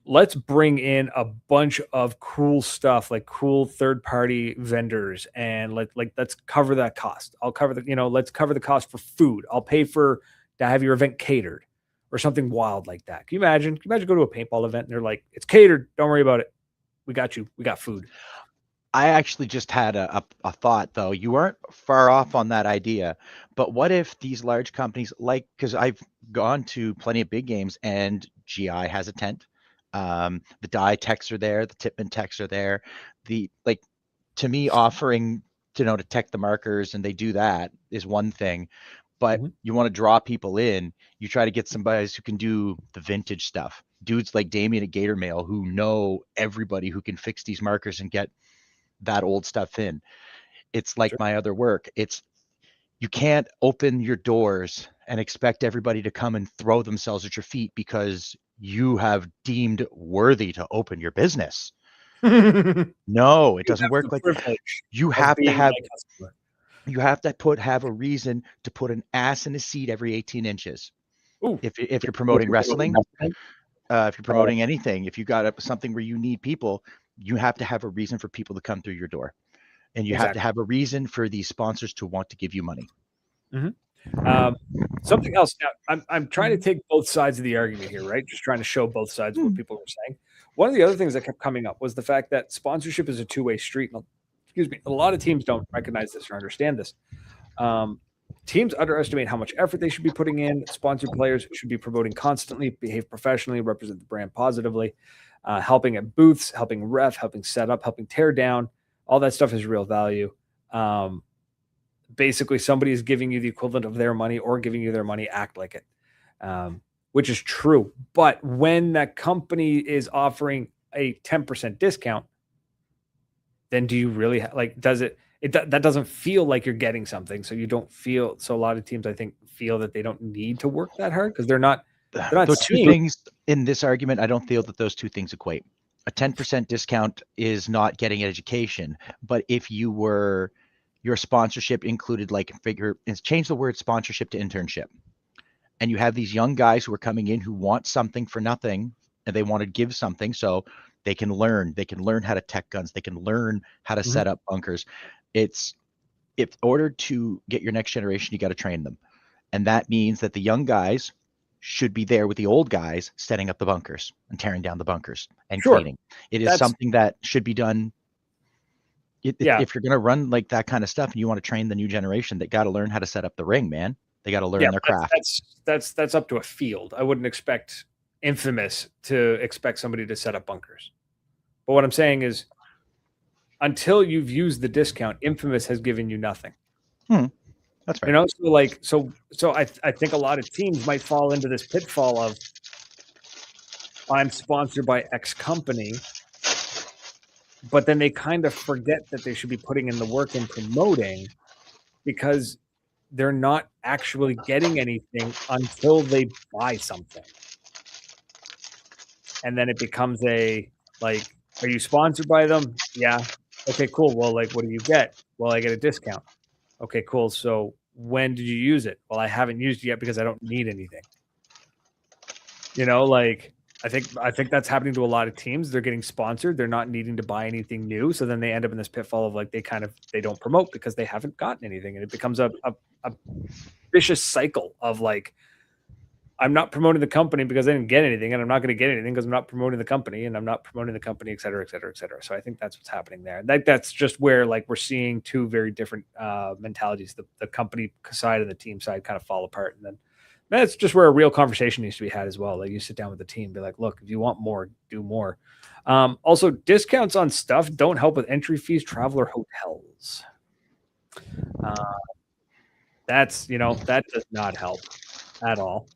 let's bring in a bunch of cool stuff, like cool third party vendors, and let's cover that cost. I'll cover let's cover the cost for food. I'll pay to have your event catered or something wild like that. Can you imagine go to a paintball event and they're like, it's catered, don't worry about it, we got you, we got food. I actually just had a thought, though. You weren't far off on that idea. But what if these large companies, because I've gone to plenty of big games and GI has a tent. The die techs are there, the Tipman techs are there. To me, offering to tech the markers, and they do that, is one thing. But you want to draw people in, you try to get somebody who can do the vintage stuff. Dudes like Damien at Gator Mail who know everybody who can fix these markers and get that old stuff in. It's like my other work. You can't open your doors and expect everybody to come and throw themselves at your feet because you have deemed worthy to open your business. No, it doesn't work like that. You have to have a reason to put an ass in a seat every 18 inches. Ooh. If you're promoting wrestling, if you're promoting anything, if you got something where you need people, you have to have a reason for people to come through your door. And you have to have a reason for these sponsors to want to give you money. Something else. Now, I'm trying to take both sides of the argument here, right? Just trying to show both sides of what people were saying. One of the other things that kept coming up was the fact that sponsorship is a two-way street. Excuse me. A lot of teams don't recognize this or understand this. Teams underestimate how much effort they should be putting in. Sponsored players should be promoting constantly, behave professionally, represent the brand positively, helping at booths, helping ref, helping set up, helping tear down. All that stuff is real value. Basically, somebody is giving you the equivalent of their money or giving you their money, act like it, which is true. But when that company is offering a 10% discount, then do you really does it? That doesn't feel like you're getting something. So you don't feel. So a lot of teams, I think, feel that they don't need to work that hard because they're not. Those two things in this argument, I don't feel that those two things equate. A 10% discount is not getting an education, but if your sponsorship included change the word sponsorship to internship, and you have these young guys who are coming in who want something for nothing and they want to give something so they can learn how to tech guns, they can learn how to set up bunkers. If in order to get your next generation, you got to train them, and that means that the young guys should be there with the old guys setting up the bunkers and tearing down the bunkers and Sure. cleaning. It is something that should be done. If you're going to run like that kind of stuff and you want to train the new generation, they got to learn how to set up the ring, man. They got to learn their craft. That's up to a field. I wouldn't expect Infamous to expect somebody to set up bunkers. But what I'm saying is, until you've used the discount, Infamous has given you nothing. That's right. You know, so I think a lot of teams might fall into this pitfall of, I'm sponsored by X company, but then they kind of forget that they should be putting in the work in promoting, because they're not actually getting anything until they buy something. And then it becomes a, like, are you sponsored by them? Yeah. Okay, cool. Well, like, what do you get? Well, I get a discount. Okay, cool. So when did you use it? Well, I haven't used it yet because I don't need anything. You know, like, I think that's happening to a lot of teams. They're getting sponsored. They're not needing to buy anything new. So then they end up in this pitfall of, like, they don't promote because they haven't gotten anything. And it becomes a vicious cycle of, like, I'm not promoting the company because I didn't get anything, and I'm not going to get anything because I'm not promoting the company, and I'm not promoting the company, et cetera, et cetera, et cetera. So I think that's what's happening there. That's just where, like, we're seeing two very different mentalities. The company side and the team side kind of fall apart. And then that's just where a real conversation needs to be had as well. Like, you sit down with the team, be like, look, if you want more, do more. Also, discounts on stuff don't help with entry fees, travel, or hotels. That does not help at all.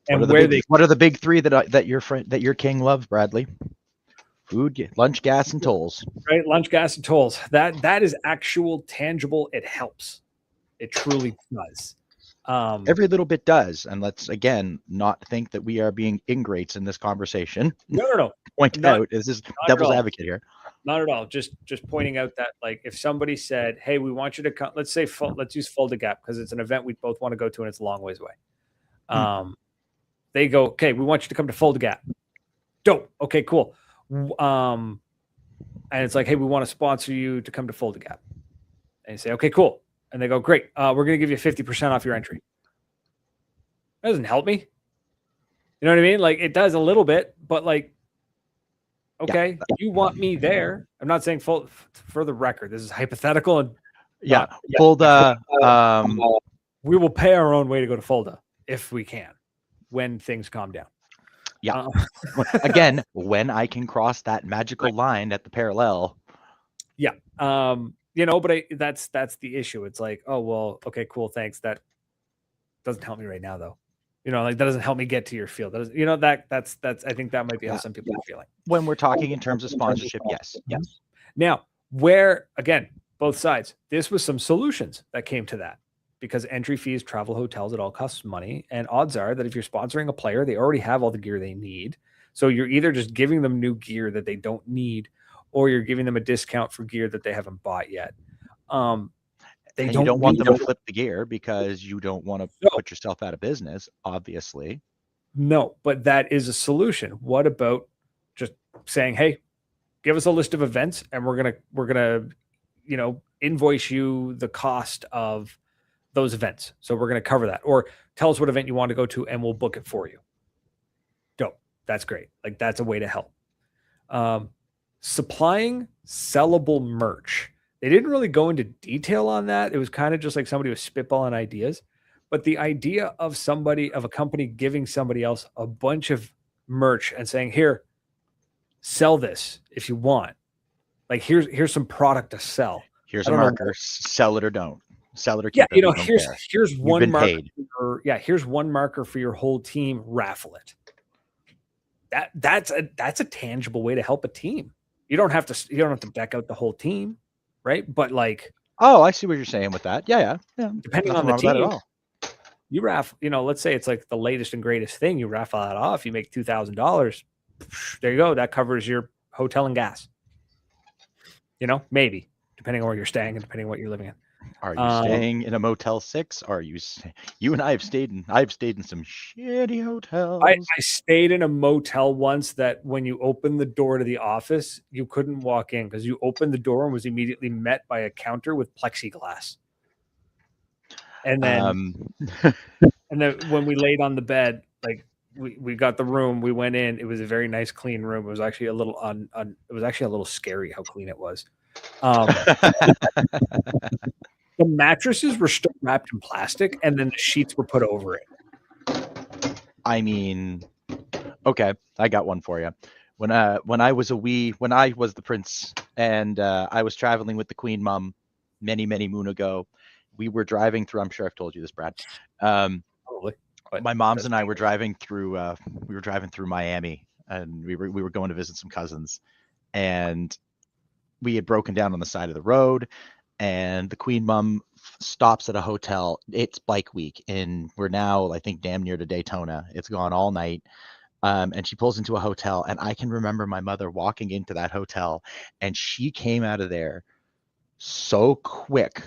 And what are the big three that your king loves, Bradley? Food, lunch, gas, and tolls. Right, lunch, gas, and tolls. That is actual, tangible. It helps. It truly does. Every little bit does. And let's, again, not think that we are being ingrates in this conversation. No. Point out, this is devil's advocate here. Not at all. Just pointing out that, like, if somebody said, hey, we want you to come, let's use Fulda Gap because it's an event we both want to go to and it's a long ways away. They go, okay, we want you to come to Fulda Gap. Dope. Okay, cool. And it's like, hey, we want to sponsor you to come to Fulda Gap. And you say, okay, cool. And they go, great. We're going to give you 50% off your entry. That doesn't help me. You know what I mean? Like, it does a little bit, but, like, okay, you want me there. I'm not saying for the record. This is hypothetical. And Fulda. We will pay our own way to go to Fulda if we can, when things calm down. Yeah. Again, when I can cross that magical line at the parallel. Yeah. But that's the issue. It's like, oh, well, okay, cool. Thanks. That doesn't help me right now, though. Like, that doesn't help me get to your field. That is, that's I think that might be how some people are feeling. When we're talking in terms of sponsorship, yes. Now, where, again, both sides, this was some solutions that came to that, because entry fees, travel, hotels, it all costs money. And odds are that if you're sponsoring a player, they already have all the gear they need. So you're either just giving them new gear that they don't need, or you're giving them a discount for gear that they haven't bought yet. You don't want them to flip the gear because you don't want to put yourself out of business, obviously. No, but that is a solution. What about just saying, hey, give us a list of events and we're gonna invoice you the cost of those events. So we're going to cover that. Or tell us what event you want to go to and we'll book it for you. Dope. That's great. Like, that's a way to help. Supplying sellable merch. They didn't really go into detail on that. It was kind of just like somebody was spitballing ideas. But the idea of a company giving somebody else a bunch of merch and saying, here, sell this if you want. Like, here's some product to sell. Here's a marker. Sell it or don't. Sell it or keep it. Here's one marker. Here's one marker for your whole team. Raffle it. That's a tangible way to help a team. You don't have to deck out the whole team, right? But, like, oh, I see what you're saying with that. Yeah. Depending on the team, you raffle. Let's say it's like the latest and greatest thing. You raffle that off. You make $2,000. There you go. That covers your hotel and gas. Maybe depending on where you're staying and depending on what you're living in. Are you staying in a Motel 6? Are you? You and I have stayed in. I've stayed in some shitty hotels. I stayed in a motel once that when you opened the door to the office, you couldn't walk in because you opened the door and was immediately met by a counter with plexiglass. And then And then when we laid on the bed, like we got the room, we went in. It was a very nice, clean room. It was actually a little it was actually a little scary how clean it was. The mattresses were still wrapped in plastic, and then the sheets were put over it. I mean, okay, I got one for you. When I was the prince, and I was traveling with the queen mom many moon ago, we were driving through. I'm sure I've told you this, Brad. Probably. My mom's and I were driving through. We were driving through Miami, and we were going to visit some cousins, and we had broken down on the side of the road, and the queen mom stops at a hotel. It's bike week, and we're now, I think, damn near to Daytona. It's gone all night. And she pulls into a hotel, and I can remember my mother walking into that hotel, and she came out of there so quick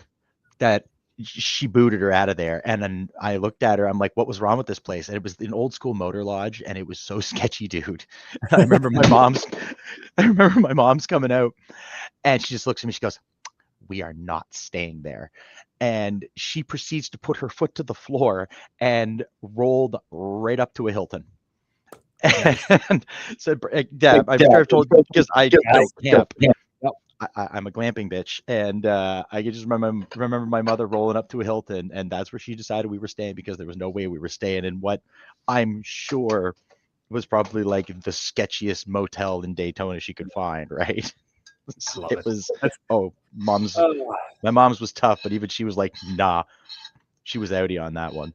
that she booted her out of there. And then I looked at her, I'm like, what was wrong with this place? And it was an old school motor lodge, and it was so sketchy, dude. I remember my mom's coming out, and she just looks at me, she goes, we are not staying there. And she proceeds to put her foot to the floor and rolled right up to a Hilton. And said, yeah, I'm sure I've told you, because I don't camp. I'm a glamping bitch, and I just remember my mother rolling up to a Hilton, and that's where she decided we were staying, because there was no way we were staying in what I'm sure was probably like the sketchiest motel in Daytona she could find, right? It was my mom's was tough, but even she was like, nah, she was outie on that one.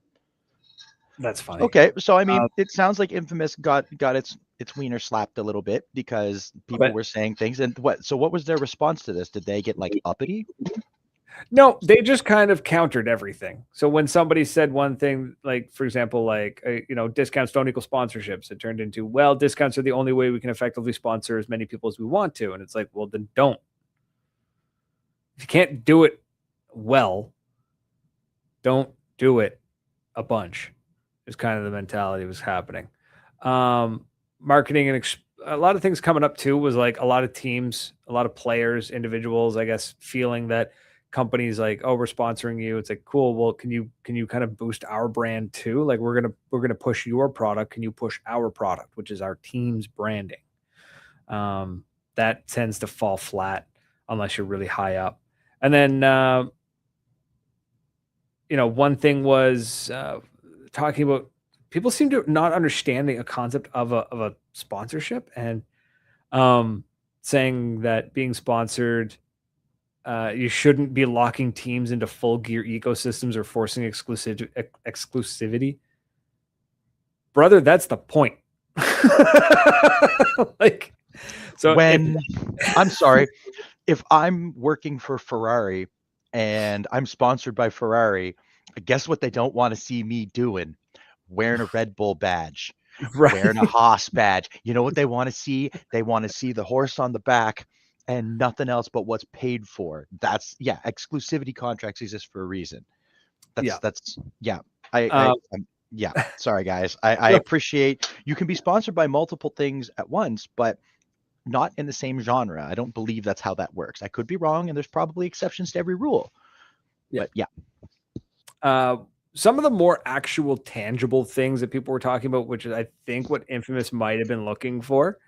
That's funny. Okay, so I mean, it sounds like Infamous got its wiener slapped a little bit, because people were saying things. And what was their response to this? Did they get like uppity? No, they just kind of countered everything. So when somebody said one thing, like, for example, like, discounts don't equal sponsorships, it turned into, well, discounts are the only way we can effectively sponsor as many people as we want to. And it's like, well, then don't. If you can't do it well, don't do it a bunch. Is kind of the mentality was happening. Marketing and a lot of things coming up too was like a lot of teams, a lot of players, individuals, I guess, feeling that companies like, oh, we're sponsoring you. It's like, cool. Well, can you kind of boost our brand too? Like we're gonna push your product. Can you push our product, which is our team's branding? That tends to fall flat unless you're really high up. And then one thing was talking about, people seem to not understanding a concept of a sponsorship, and saying that being sponsored, you shouldn't be locking teams into full gear ecosystems or forcing exclusivity. Brother, that's the point. Like, so I'm sorry, if I'm working for Ferrari and I'm sponsored by Ferrari, guess what they don't want to see me doing? Wearing a Red Bull badge, wearing a Haas badge. You know what they want to see? They want to see the horse on the back and nothing else but what's paid for. That's exclusivity contracts exist for a reason. Sorry guys. I appreciate you can be sponsored by multiple things at once, but not in the same genre. I don't believe that's how that works. I could be wrong, and there's probably exceptions to every rule. But some of the more actual tangible things that people were talking about, which is I think what Infamous might have been looking for,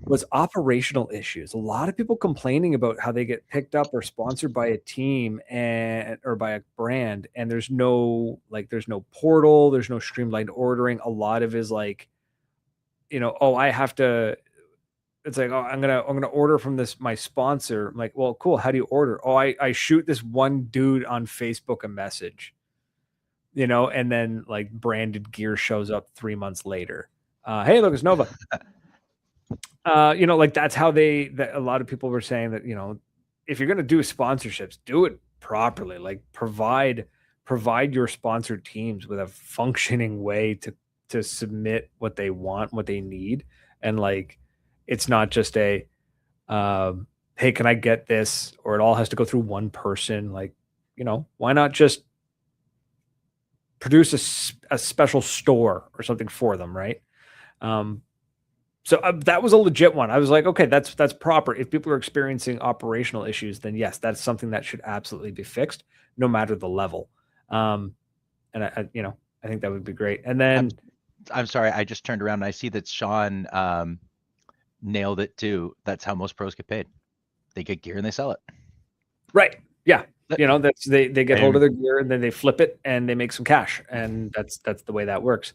was operational issues. A lot of people complaining about how they get picked up or sponsored by a team or by a brand, and there's no portal, there's no streamlined ordering. A lot of is like, I have to. It's like, oh, I'm gonna order from my sponsor. I'm like, well, cool. How do you order? Oh, I shoot this one dude on Facebook a message, and then like branded gear shows up 3 months later. Hey, look, it's Nova. Like that's how that a lot of people were saying that, if you're gonna do sponsorships, do it properly. Like provide your sponsored teams with a functioning way to submit what they want, what they need, and like. It's not just a, hey, can I get this? Or it all has to go through one person. Like, why not just produce a special store or something for them, right? So that was a legit one. I was like, okay, that's proper. If people are experiencing operational issues, then yes, that's something that should absolutely be fixed, no matter the level. And I I think that would be great. And then I'm sorry, I just turned around and I see that Sean nailed it too. That's how most pros get paid. They get gear and they sell it. right. Yeah. That's they get hold of their gear and then they flip it and they make some cash. And that's the way that works.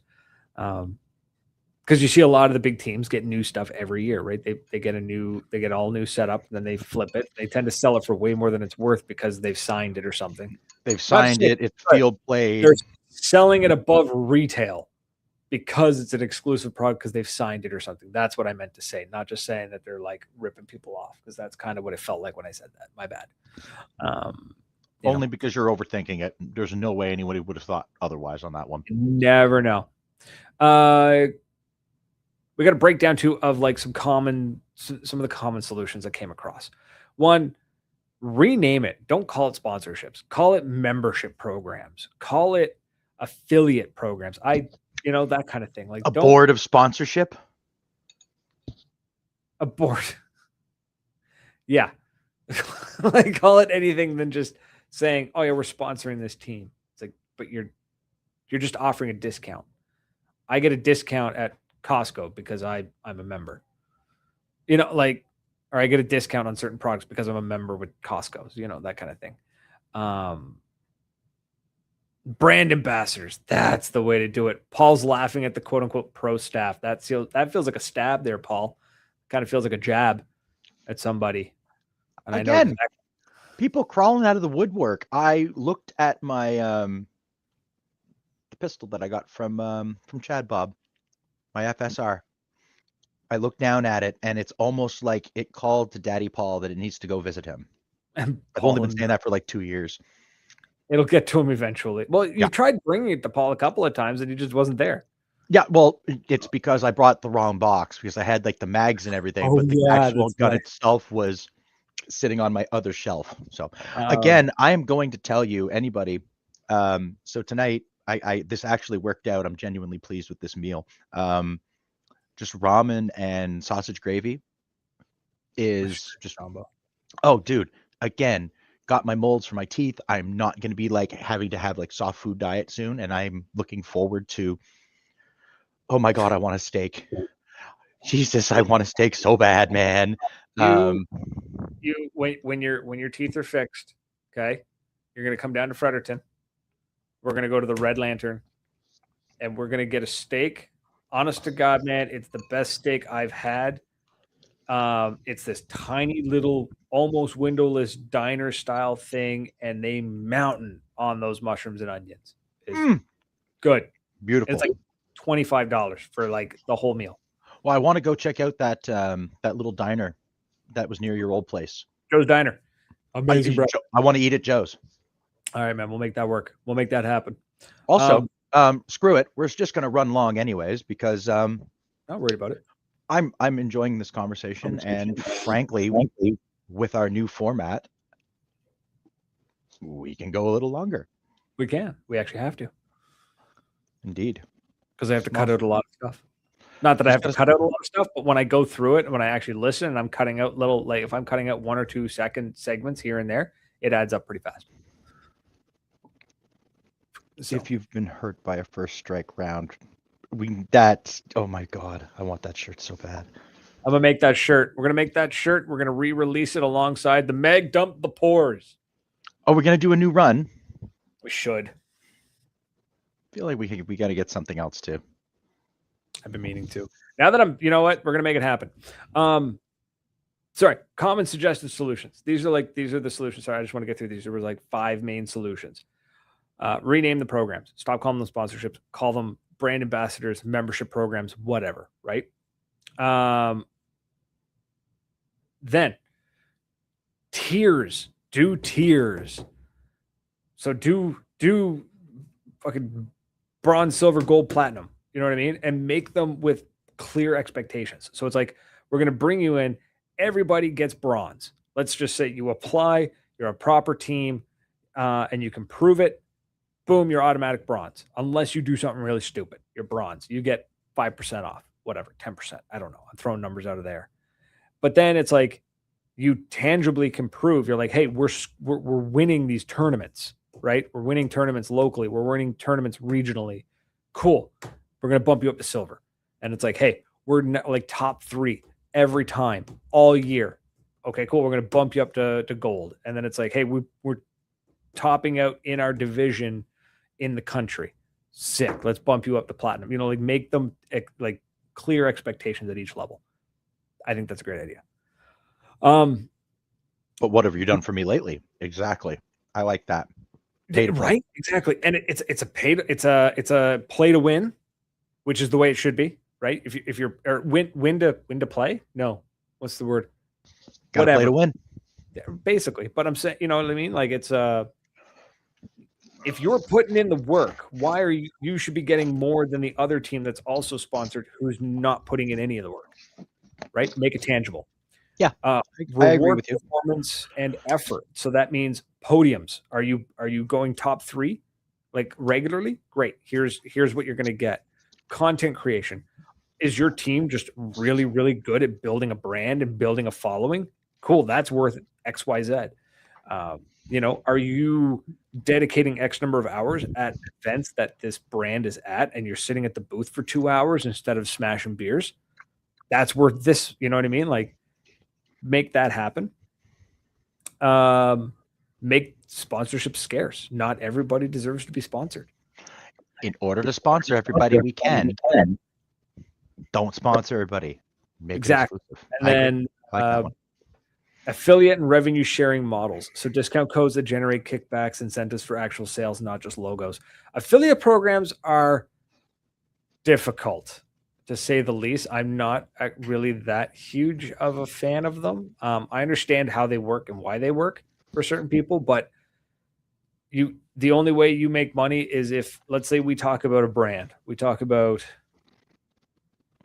Because you see a lot of the big teams get new stuff every year, right? They get all new setup, then they flip it. They tend to sell it for way more than it's worth because they've signed it or something. They've signed it. It's field played. They're selling it above retail because it's an exclusive product because they've signed it or something. That's what I meant to say, not just saying that they're like ripping people off, because that's kind of what it felt like when I said that. My bad. Only because you're overthinking it. There's no way anybody would have thought otherwise on that one. You never know. We got a breakdown too of like some of the common solutions I came across. One, rename it. Don't call it sponsorships. Call it membership programs. Call it affiliate programs. That kind of thing. Like a board of sponsorship. A board. Yeah. Like call it anything than just saying, "Oh yeah, we're sponsoring this team." It's like, but you're just offering a discount. I get a discount at Costco because I'm a member. Or I get a discount on certain products because I'm a member with Costco. That kind of thing. Brand ambassadors. That's the way to do it. Paul's laughing at the quote unquote pro staff. That feels like a stab there, Paul. Kind of feels like a jab at somebody. And again, people crawling out of the woodwork. I looked at my the pistol that I got from Chad Bob, my FSR. I looked down at it and it's almost like it called to Daddy Paul that it needs to go visit him. I've only been saying that for like 2 years. It'll get to him eventually. Well, you tried bringing it to Paul a couple of times and he just wasn't there. Yeah, well, it's because I brought the wrong box because I had like the mags and everything, but the actual gun itself was sitting on my other shelf. So again, I am going to tell you, anybody. So tonight, I this actually worked out. I'm genuinely pleased with this meal. Just ramen and sausage gravy is just combo. Oh, dude! Again, got my molds for my teeth. I'm not going to be like having to have like soft food diet soon, and I'm looking forward to. Oh my God, I want a steak. Jesus, I want a steak so bad, man. You wait when your teeth are fixed. Okay, you're going to come down to Fredericton. We're going to go to the Red Lantern, and we're going to get a steak. Honest to God, man, it's the best steak I've had. It's this tiny little, almost windowless diner style thing, and they mountain on those mushrooms and onions. It's good, beautiful. And it's like $25 for like the whole meal. Well, I want to go check out that little diner that was near your old place. Joe's Diner. Amazing, bro. I want to eat at Joe's. All right, man. We'll make that work. We'll make that happen. Also, screw it. We're just going to run long anyways because not worried about it. I'm enjoying this conversation, and frankly, with our new format, we can go a little longer. We can. We actually have to. Indeed. Because I have to cut out a lot of stuff. Not that I have to cut out a lot of stuff, but when I go through it, when I actually listen and I'm cutting out little, like if I'm cutting out 1 or 2 second segments here and there, it adds up pretty fast. So. If you've been hurt by a first strike round, oh my God, I want that shirt so bad. I'm gonna make that shirt. We're gonna make that shirt. We're gonna re-release it alongside the Meg Dump the Pores. Oh, we're gonna do a new run. We should. I feel like we got to get something else too. I've been meaning to. Now that you know what? We're gonna make it happen. Sorry, common suggested solutions. These are the solutions. Sorry, I just want to get through these. There were like 5 main solutions. Rename the programs. Stop calling them sponsorships. Call them brand ambassadors, membership programs, whatever, right? Then tiers. Do tiers. So do fucking bronze, silver, gold, platinum. You know what I mean? And make them with clear expectations. So it's like, we're going to bring you in. Everybody gets bronze. Let's just say you apply, you're a proper team, and you can prove it. Boom, you're automatic bronze. Unless you do something really stupid, you're bronze. You get 5% off, whatever, 10%. I don't know. I'm throwing numbers out of there. But then it's like you tangibly can prove, you're like, hey, we're winning these tournaments, right? We're winning tournaments locally. We're winning tournaments regionally. Cool. We're going to bump you up to silver. And it's like, hey, we're like top 3 every time, all year. Okay, cool. We're going to bump you up to gold. And then it's like, hey, we're topping out in our division in the country. Sick. Let's bump you up to platinum. Like make them like clear expectations at each level. I think that's a great idea. But what have you done for me lately? Exactly. I like that. Right? Exactly. And it's a play to win, which is the way it should be, right? If you're or win to play. No, what's the word? Gotta play to win. Yeah, basically. But I'm saying, you know what I mean? Like it's if you're putting in the work, why are you should be getting more than the other team that's also sponsored who's not putting in any of the work, right? Make it tangible. Yeah, I agree with you. Performance and effort. So that means podiums. Are you going top 3 like regularly? Great. Here's what you're going to get. Content creation. Is your team just really, really good at building a brand and building a following? Cool. That's worth XYZ. Are you dedicating X number of hours at events that this brand is at and you're sitting at the booth for 2 hours instead of smashing beers? That's worth this. You know what I mean? Like, make that happen. Make sponsorship scarce. Not everybody deserves to be sponsored. In order to sponsor everybody we can, don't sponsor everybody. Make exactly. And then affiliate and revenue sharing models. So discount codes that generate kickbacks, incentives for actual sales, not just logos. Affiliate programs are difficult, to say the least. I'm not really that huge of a fan of them. I understand how they work and why they work for certain people, but the only way you make money is if, let's say we talk about a brand. We talk about,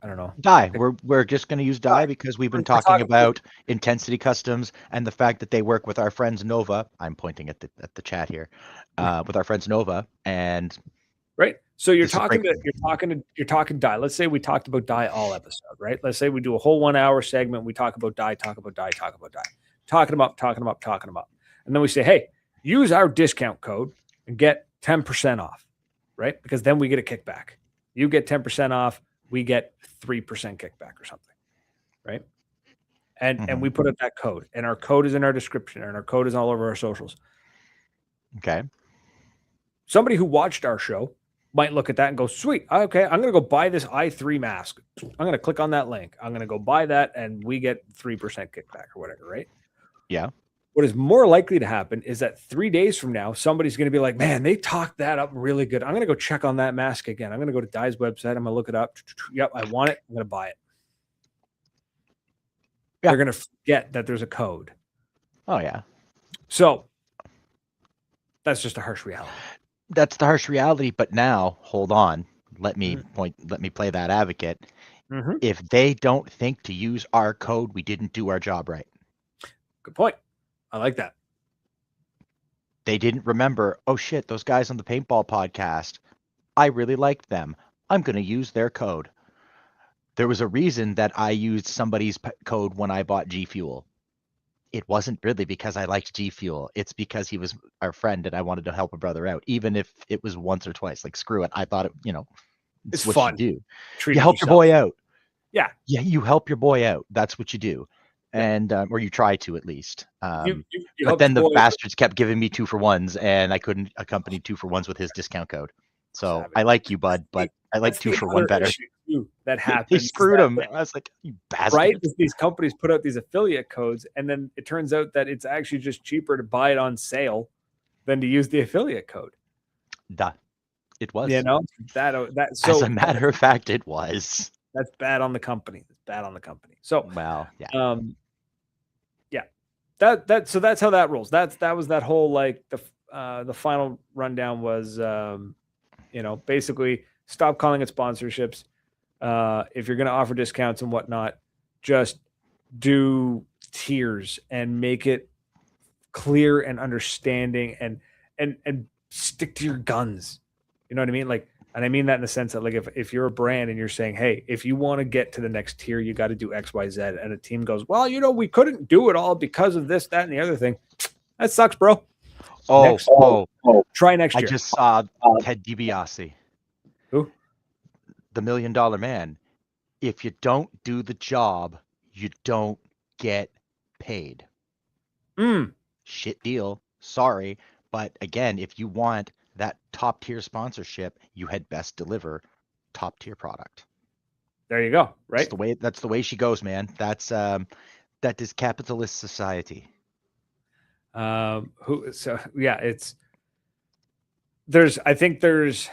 I don't know. Dye. We're just going to use Dye because we've been talking about Ntensity Customs and the fact that they work with our friends Nova. I'm pointing at the chat here, with our friends Nova and. Right. So you're talking Dye. Let's say we talked about Dye all episode, right? Let's say we do a whole 1 hour segment. We talk about Dye, talking them up. And then we say, hey, use our discount code and get 10% off, right? Because then we get a kickback. You get 10% off. We get 3% kickback or something, right? And we put up that code, and our code is in our description, and our code is all over our socials. Okay. Somebody who watched our show might look at that and go, sweet, okay, I'm going to go buy this i3 mask. I'm going to click on that link. I'm going to go buy that, and we get 3% kickback or whatever, right? Yeah. What is more likely to happen is that 3 days from now, somebody's going to be like, man, they talked that up really good. I'm going to go check on that mask again. I'm going to go to Dye's website. I'm going to look it up. Yep, I want it. I'm going to buy it. Yeah. They're going to forget that there's a code. Oh, yeah. So that's just a harsh reality. That's the harsh reality. But now, hold on. Let me play that advocate. Mm-hmm. If they don't think to use our code, we didn't do our job right. Good point. I like that. They didn't remember, oh shit, those guys on the Paintball podcast, I really liked them. I'm going to use their code. There was a reason that I used somebody's code when I bought G Fuel. It wasn't really because I liked G Fuel. It's because he was our friend and I wanted to help a brother out, even if it was once or twice. Like, screw it. I thought it's what fun. You do. You help your boy out. Yeah. Yeah, you help your boy out. That's what you do. And or you try to, at least. But then the bastards kept giving me 2-for-1s, and I couldn't accompany 2-for-1s with his discount code. So savage. I like you, bud, but I like 2-for-1 better. That happened. They screwed him. I was like, you bastard. Right? These companies put out these affiliate codes, and then it turns out that it's actually just cheaper to buy it on sale than to use the affiliate code. Duh. It was. That. So, as a matter of fact, it was. That's bad on the company. So, well, yeah. So that's how that rolls. That was that whole, like, the final rundown was, basically stop calling it sponsorships. If you're going to offer discounts and whatnot, just do tiers and make it clear and understanding and stick to your guns. You know what I mean? Like, and I mean that in the sense that, like, if you're a brand and you're saying, hey, if you want to get to the next tier, you got to do X, Y, Z. And a team goes, well, we couldn't do it all because of this, that, and the other thing. That sucks, bro. Try next year. I just saw Ted DiBiase. Who? The $1 Million Man. If you don't do the job, you don't get paid. Shit deal. Sorry. But again, if you want that top tier sponsorship, you had best deliver top tier product. There you go. Right. That's the way she goes, man. That is capitalist society. So yeah, I think there's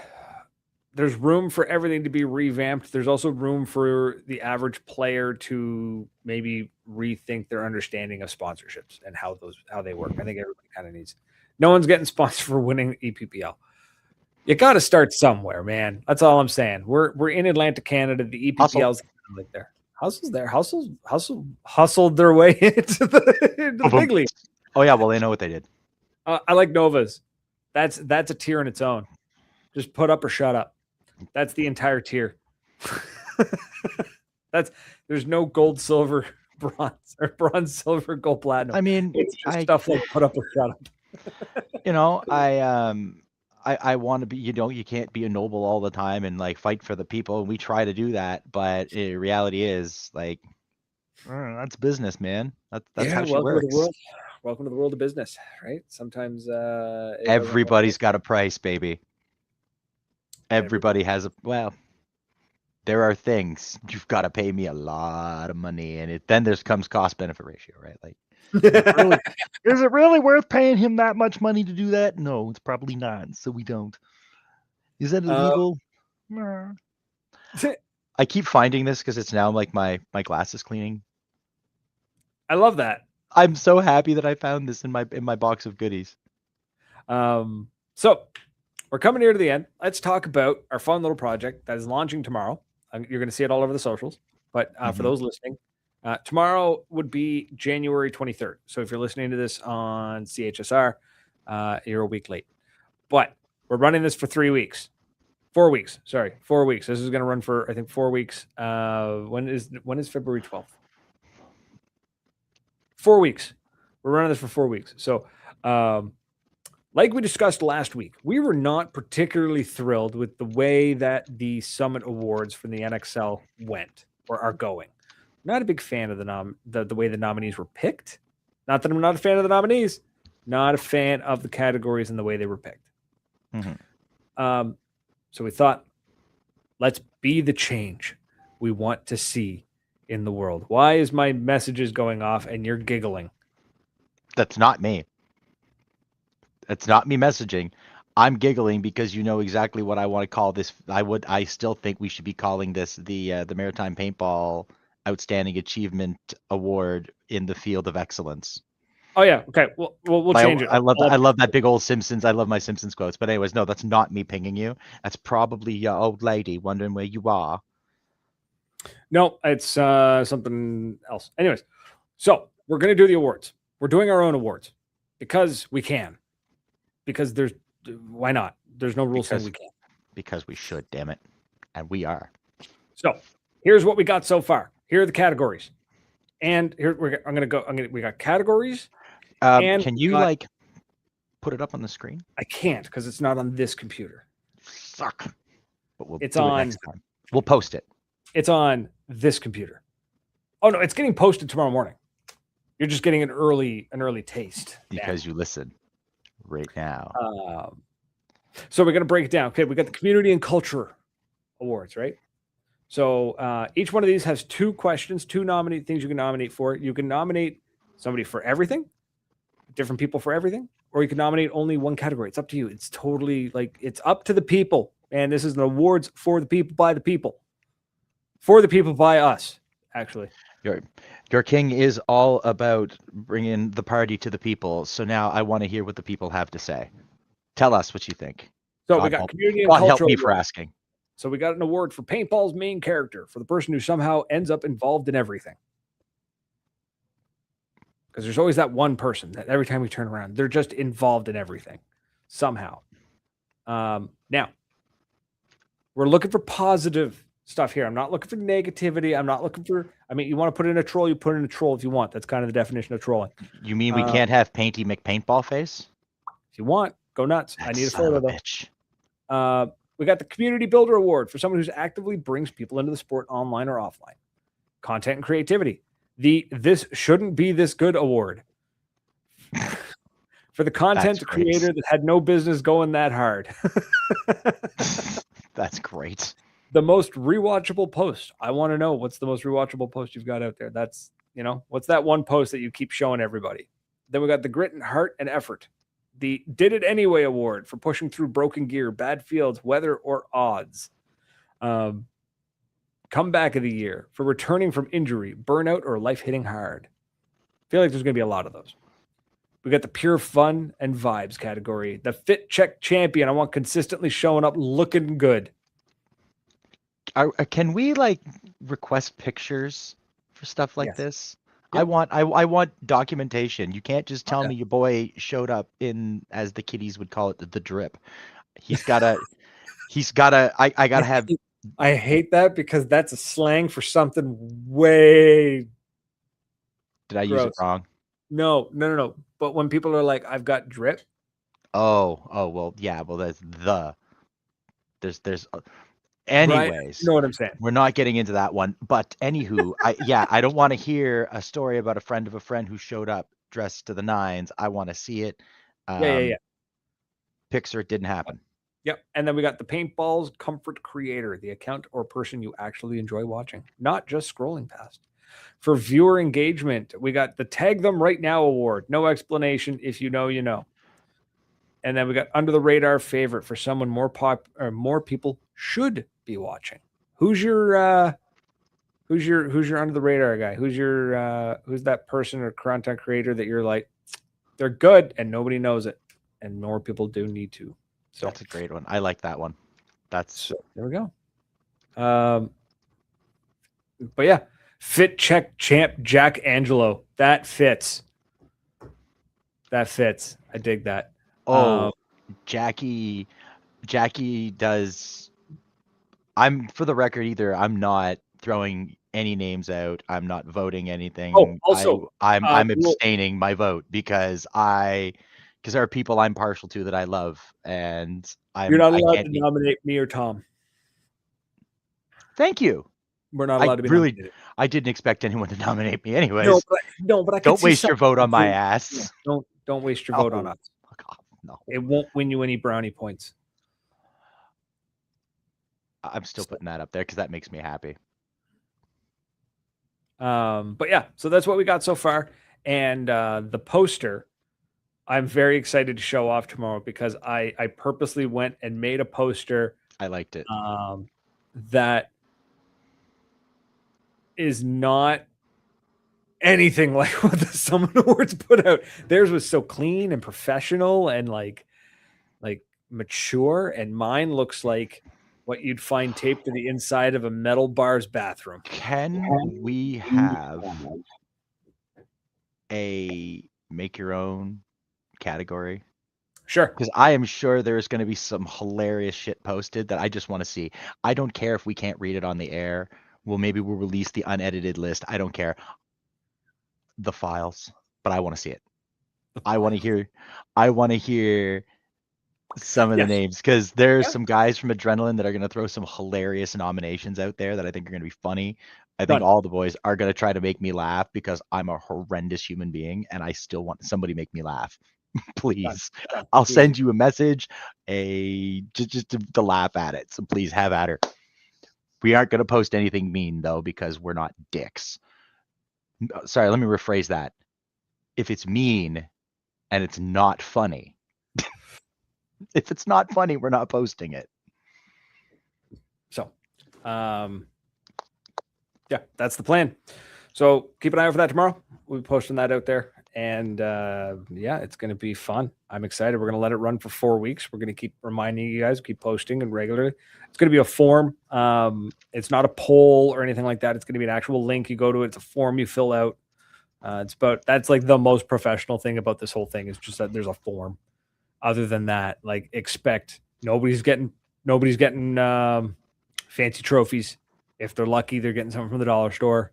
room for everything to be revamped. There's also room for the average player to maybe rethink their understanding of sponsorships and how they work. I think everybody kind of needs. No one's getting sponsored for winning EPPL. You got to start somewhere, man. That's all I'm saying. We're in Atlantic Canada. The EPPL's like there. Hustled their way into the big league. Oh yeah, well they know what they did. I like Novas. That's a tier in its own. Just put up or shut up. That's the entire tier. There's no gold, silver, bronze, or bronze, silver, gold, platinum. I mean, it's just stuff like put up or shut up. I want to be, you can't be a noble all the time and like fight for the people. And we try to do that, but the reality is like, that's business, man. That's how she works. Welcome to the world of business, right? Sometimes everybody's got a price, baby. Everybody has there are things you've got to pay me a lot of money, and then there comes cost benefit ratio, right? Like, is it really worth paying him that much money to do that? No, it's probably not. So we don't. Is that illegal? I keep finding this because it's now like my glasses cleaning. I love that. I'm so happy that I found this in my box of goodies. So we're coming here to the end. Let's talk about our fun little project that is launching tomorrow. You're going to see it all over the socials. But for those listening, tomorrow would be January 23rd. So if you're listening to this on CHSR, you're a week late. But we're running this for 3 weeks. 4 weeks. Sorry, 4 weeks. This is going to run for, I think, 4 weeks. When is February 12th? 4 weeks. We're running this for 4 weeks. So, like we discussed last week, we were not particularly thrilled with the way that the Summit Awards from the NXL went or are going. Not a big fan of the way the nominees were picked. Not that I'm not a fan of the nominees. Not a fan of the categories and the way they were picked. So we thought, let's be the change we want to see in the world. Why is my messages going off and you're giggling? That's not me. That's not me messaging. I'm giggling because you know exactly what I want to call this. I still think we should be calling this the Maritime Paintball Outstanding Achievement Award in the field of excellence. Oh yeah, okay. We'll change it. I love that big old Simpsons. I love my Simpsons quotes. But anyways, no, that's not me pinging you. That's probably your old lady wondering where you are. No, it's something else. Anyways, so we're gonna do the awards. We're doing our own awards because we can. Because why not? There's no rule saying we can't. Because we should, damn it. And we are. So here's what we got so far. Here are the categories. And here we got categories. Can you put it up on the screen? I can't because it's not on this computer. Suck. But we'll it's do on it next time. We'll post it. It's on this computer. Oh no, it's getting posted tomorrow morning. You're just getting an early taste. Because you listen right now. So we're gonna break it down. Okay, we got the community and culture awards, right? So each one of these has 2 questions, 2 things you can nominate for. You can nominate somebody for everything, different people for everything, or you can nominate only one category. It's up to you. It's totally it's up to the people. And this is an awards for the people, by the people. For the people, by us, actually. Your king is all about bringing the party to the people. So now I want to hear what the people have to say. Tell us what you think. So we got community and culture. God help me for asking. So we got an award for Paintball's main character, for the person who somehow ends up involved in everything. Because there's always that one person that every time we turn around, they're just involved in everything somehow. Now, we're looking for positive stuff here. I'm not looking for negativity. I'm not looking for, you want to put in a troll, you put in a troll if you want. That's kind of the definition of trolling. You mean we can't have Painty McPaintball face? If you want, go nuts. I need a photo though. Bitch. We got the Community Builder Award for someone who's actively brings people into the sport online or offline. Content and creativity. The This Shouldn't Be This Good Award for the content creator that had no business going that hard. That's great. The most rewatchable post. I want to know what's the most rewatchable post you've got out there. That's, what's that one post that you keep showing everybody? Then we got the Grit and Heart and Effort. The Did It Anyway Award for pushing through broken gear, bad fields, weather, or odds. Comeback of the Year for returning from injury, burnout, or life hitting hard. I feel like there's going to be a lot of those. We got the Pure Fun and Vibes category. The Fit Check Champion. I want consistently showing up looking good. Can we request pictures for stuff like this? Yep. I want documentation. You can't just tell me your boy showed up in, as the kiddies would call it, the drip. I gotta have. I hate that because that's a slang for something way. Did I use it wrong? No. But when people are like, "I've got drip." Oh, well, yeah. Well, there's. Anyways, right. You know what I'm saying? We're not getting into that one. But anywho, I don't want to hear a story about a friend of a friend who showed up dressed to the nines. I want to see it. Yeah. Pixar didn't happen. Yep. And then we got the Paintball's Comfort Creator, the account or person you actually enjoy watching, not just scrolling past. For viewer engagement, we got the Tag Them Right Now Award. No explanation. If you know, you know. And then we got Under the Radar Favorite for someone more people should be watching. Who's your Under the Radar guy? Who's that person or content creator that you're like, they're good and nobody knows it, and more people do need to. So that's a great one. I like that one. There we go. But yeah, Fit Check Champ Jack Angelo. That fits. I dig that. Jackie does. For the record, I'm not throwing any names out. I'm not voting anything. I'm abstaining my vote because there are people I'm partial to that I love, and you're not allowed to nominate me or Tom. Thank you. We're not allowed to be nominated. I didn't expect anyone to nominate me anyways. No, but I don't waste your vote on my ass. Yeah, don't waste your vote on us. God, no. It won't win you any brownie points. I'm still putting that up there because that makes me happy. But yeah, so that's what we got so far. And the poster, I'm very excited to show off tomorrow because I purposely went and made a poster. I liked it. That is not anything like what the Summon Awards put out. Theirs was so clean and professional and like mature, and mine looks like what you'd find taped to the inside of a metal bar's bathroom. Can we have a make your own category? Sure. Because I am sure there's going to be some hilarious shit posted that I just want to see. I don't care if we can't read it on the air. Maybe we'll release the unedited list. I don't care. The files, but I want to see it. I want to hear some of the names, because there's some guys from Adrenaline that are going to throw some hilarious nominations out there that I think are going to be funny. I think all the boys are going to try to make me laugh because I'm a horrendous human being and I still want somebody to make me laugh. Please. I'll send you a message, just to laugh at it. So please have at her. We aren't going to post anything mean though, because we're not dicks. Sorry, let me rephrase that. If it's mean and it's not funny, if it's not funny, we're not posting it. So, yeah, that's the plan. So keep an eye out for that tomorrow. We'll be posting that out there. And yeah, it's going to be fun. I'm excited. We're going to let it run for 4 weeks. We're going to keep reminding you guys, keep posting and regularly. It's going to be a form. It's not a poll or anything like that. It's going to be an actual link. You go to it. It's a form you fill out. That's like the most professional thing about this whole thing is just that there's a form. Other than that, like expect nobody's getting fancy trophies. If they're lucky, they're getting something from the dollar store.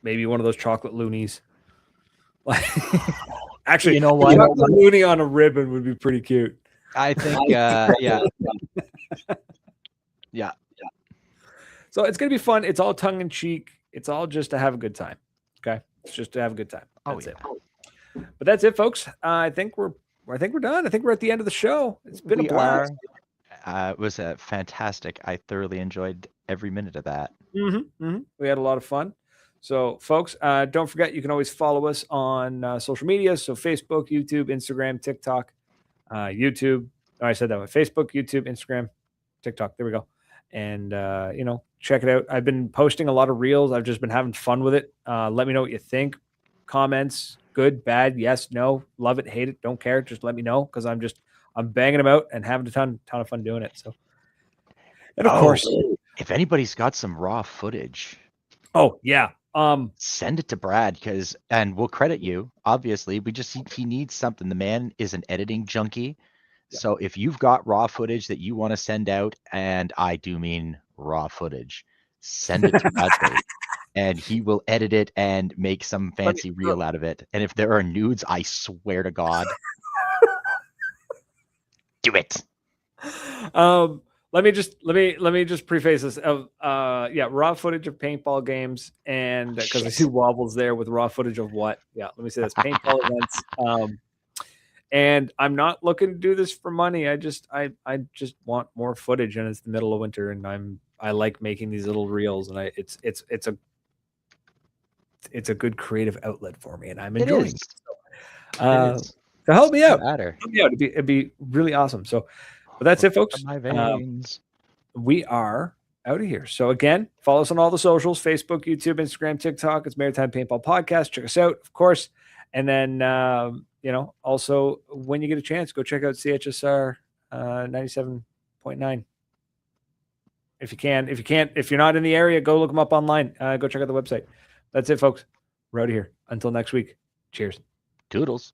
Maybe one of those chocolate loonies. Actually, you know what? Chocolate loonie on a ribbon would be pretty cute. I think, yeah. Yeah. So it's gonna be fun. It's all tongue in cheek. It's all just to have a good time. Okay, it's just to have a good time. That's it. But that's it, folks. I think we're done. I think we're at the end of the show. It's been a blast. It was fantastic. I thoroughly enjoyed every minute of that. We had a lot of fun. So, folks, don't forget you can always follow us on social media. So, Facebook, YouTube, Instagram, TikTok, YouTube. Oh, I said that one. Facebook, YouTube, Instagram, TikTok. There we go. And check it out. I've been posting a lot of reels. I've just been having fun with it. Let me know what you think. Comments, good, bad, yes, no, love it, hate it, don't care. Just let me know because I'm banging them out and having a ton of fun doing it. So, and of course, if anybody's got some raw footage, yeah, send it to Brad and we'll credit you. Obviously, he needs something. The man is an editing junkie. Yeah. So if you've got raw footage that you want to send out, and I do mean raw footage, send it to Bradley. And he will edit it and make some fancy reel out of it. And if there are nudes, I swear to God, do it. Let me just preface this. Raw footage of paintball games, and because I see wobbles there with raw footage of what? Yeah, let me say this: paintball events. And I'm not looking to do this for money. I just want more footage, and it's the middle of winter, and I like making these little reels, and it's a good creative outlet for me, and I'm enjoying it. So help me out. It'd be really awesome. So, but that's it, folks. We are out of here. So again, follow us on all the socials: Facebook, YouTube, Instagram, TikTok. It's Maritime Paintball Podcast. Check us out, of course. And then also when you get a chance, go check out CHSR 97.9. If you can. If you're not in the area, go look them up online. Go check out the website. That's it, folks. We're out of here. Until next week. Cheers. Toodles.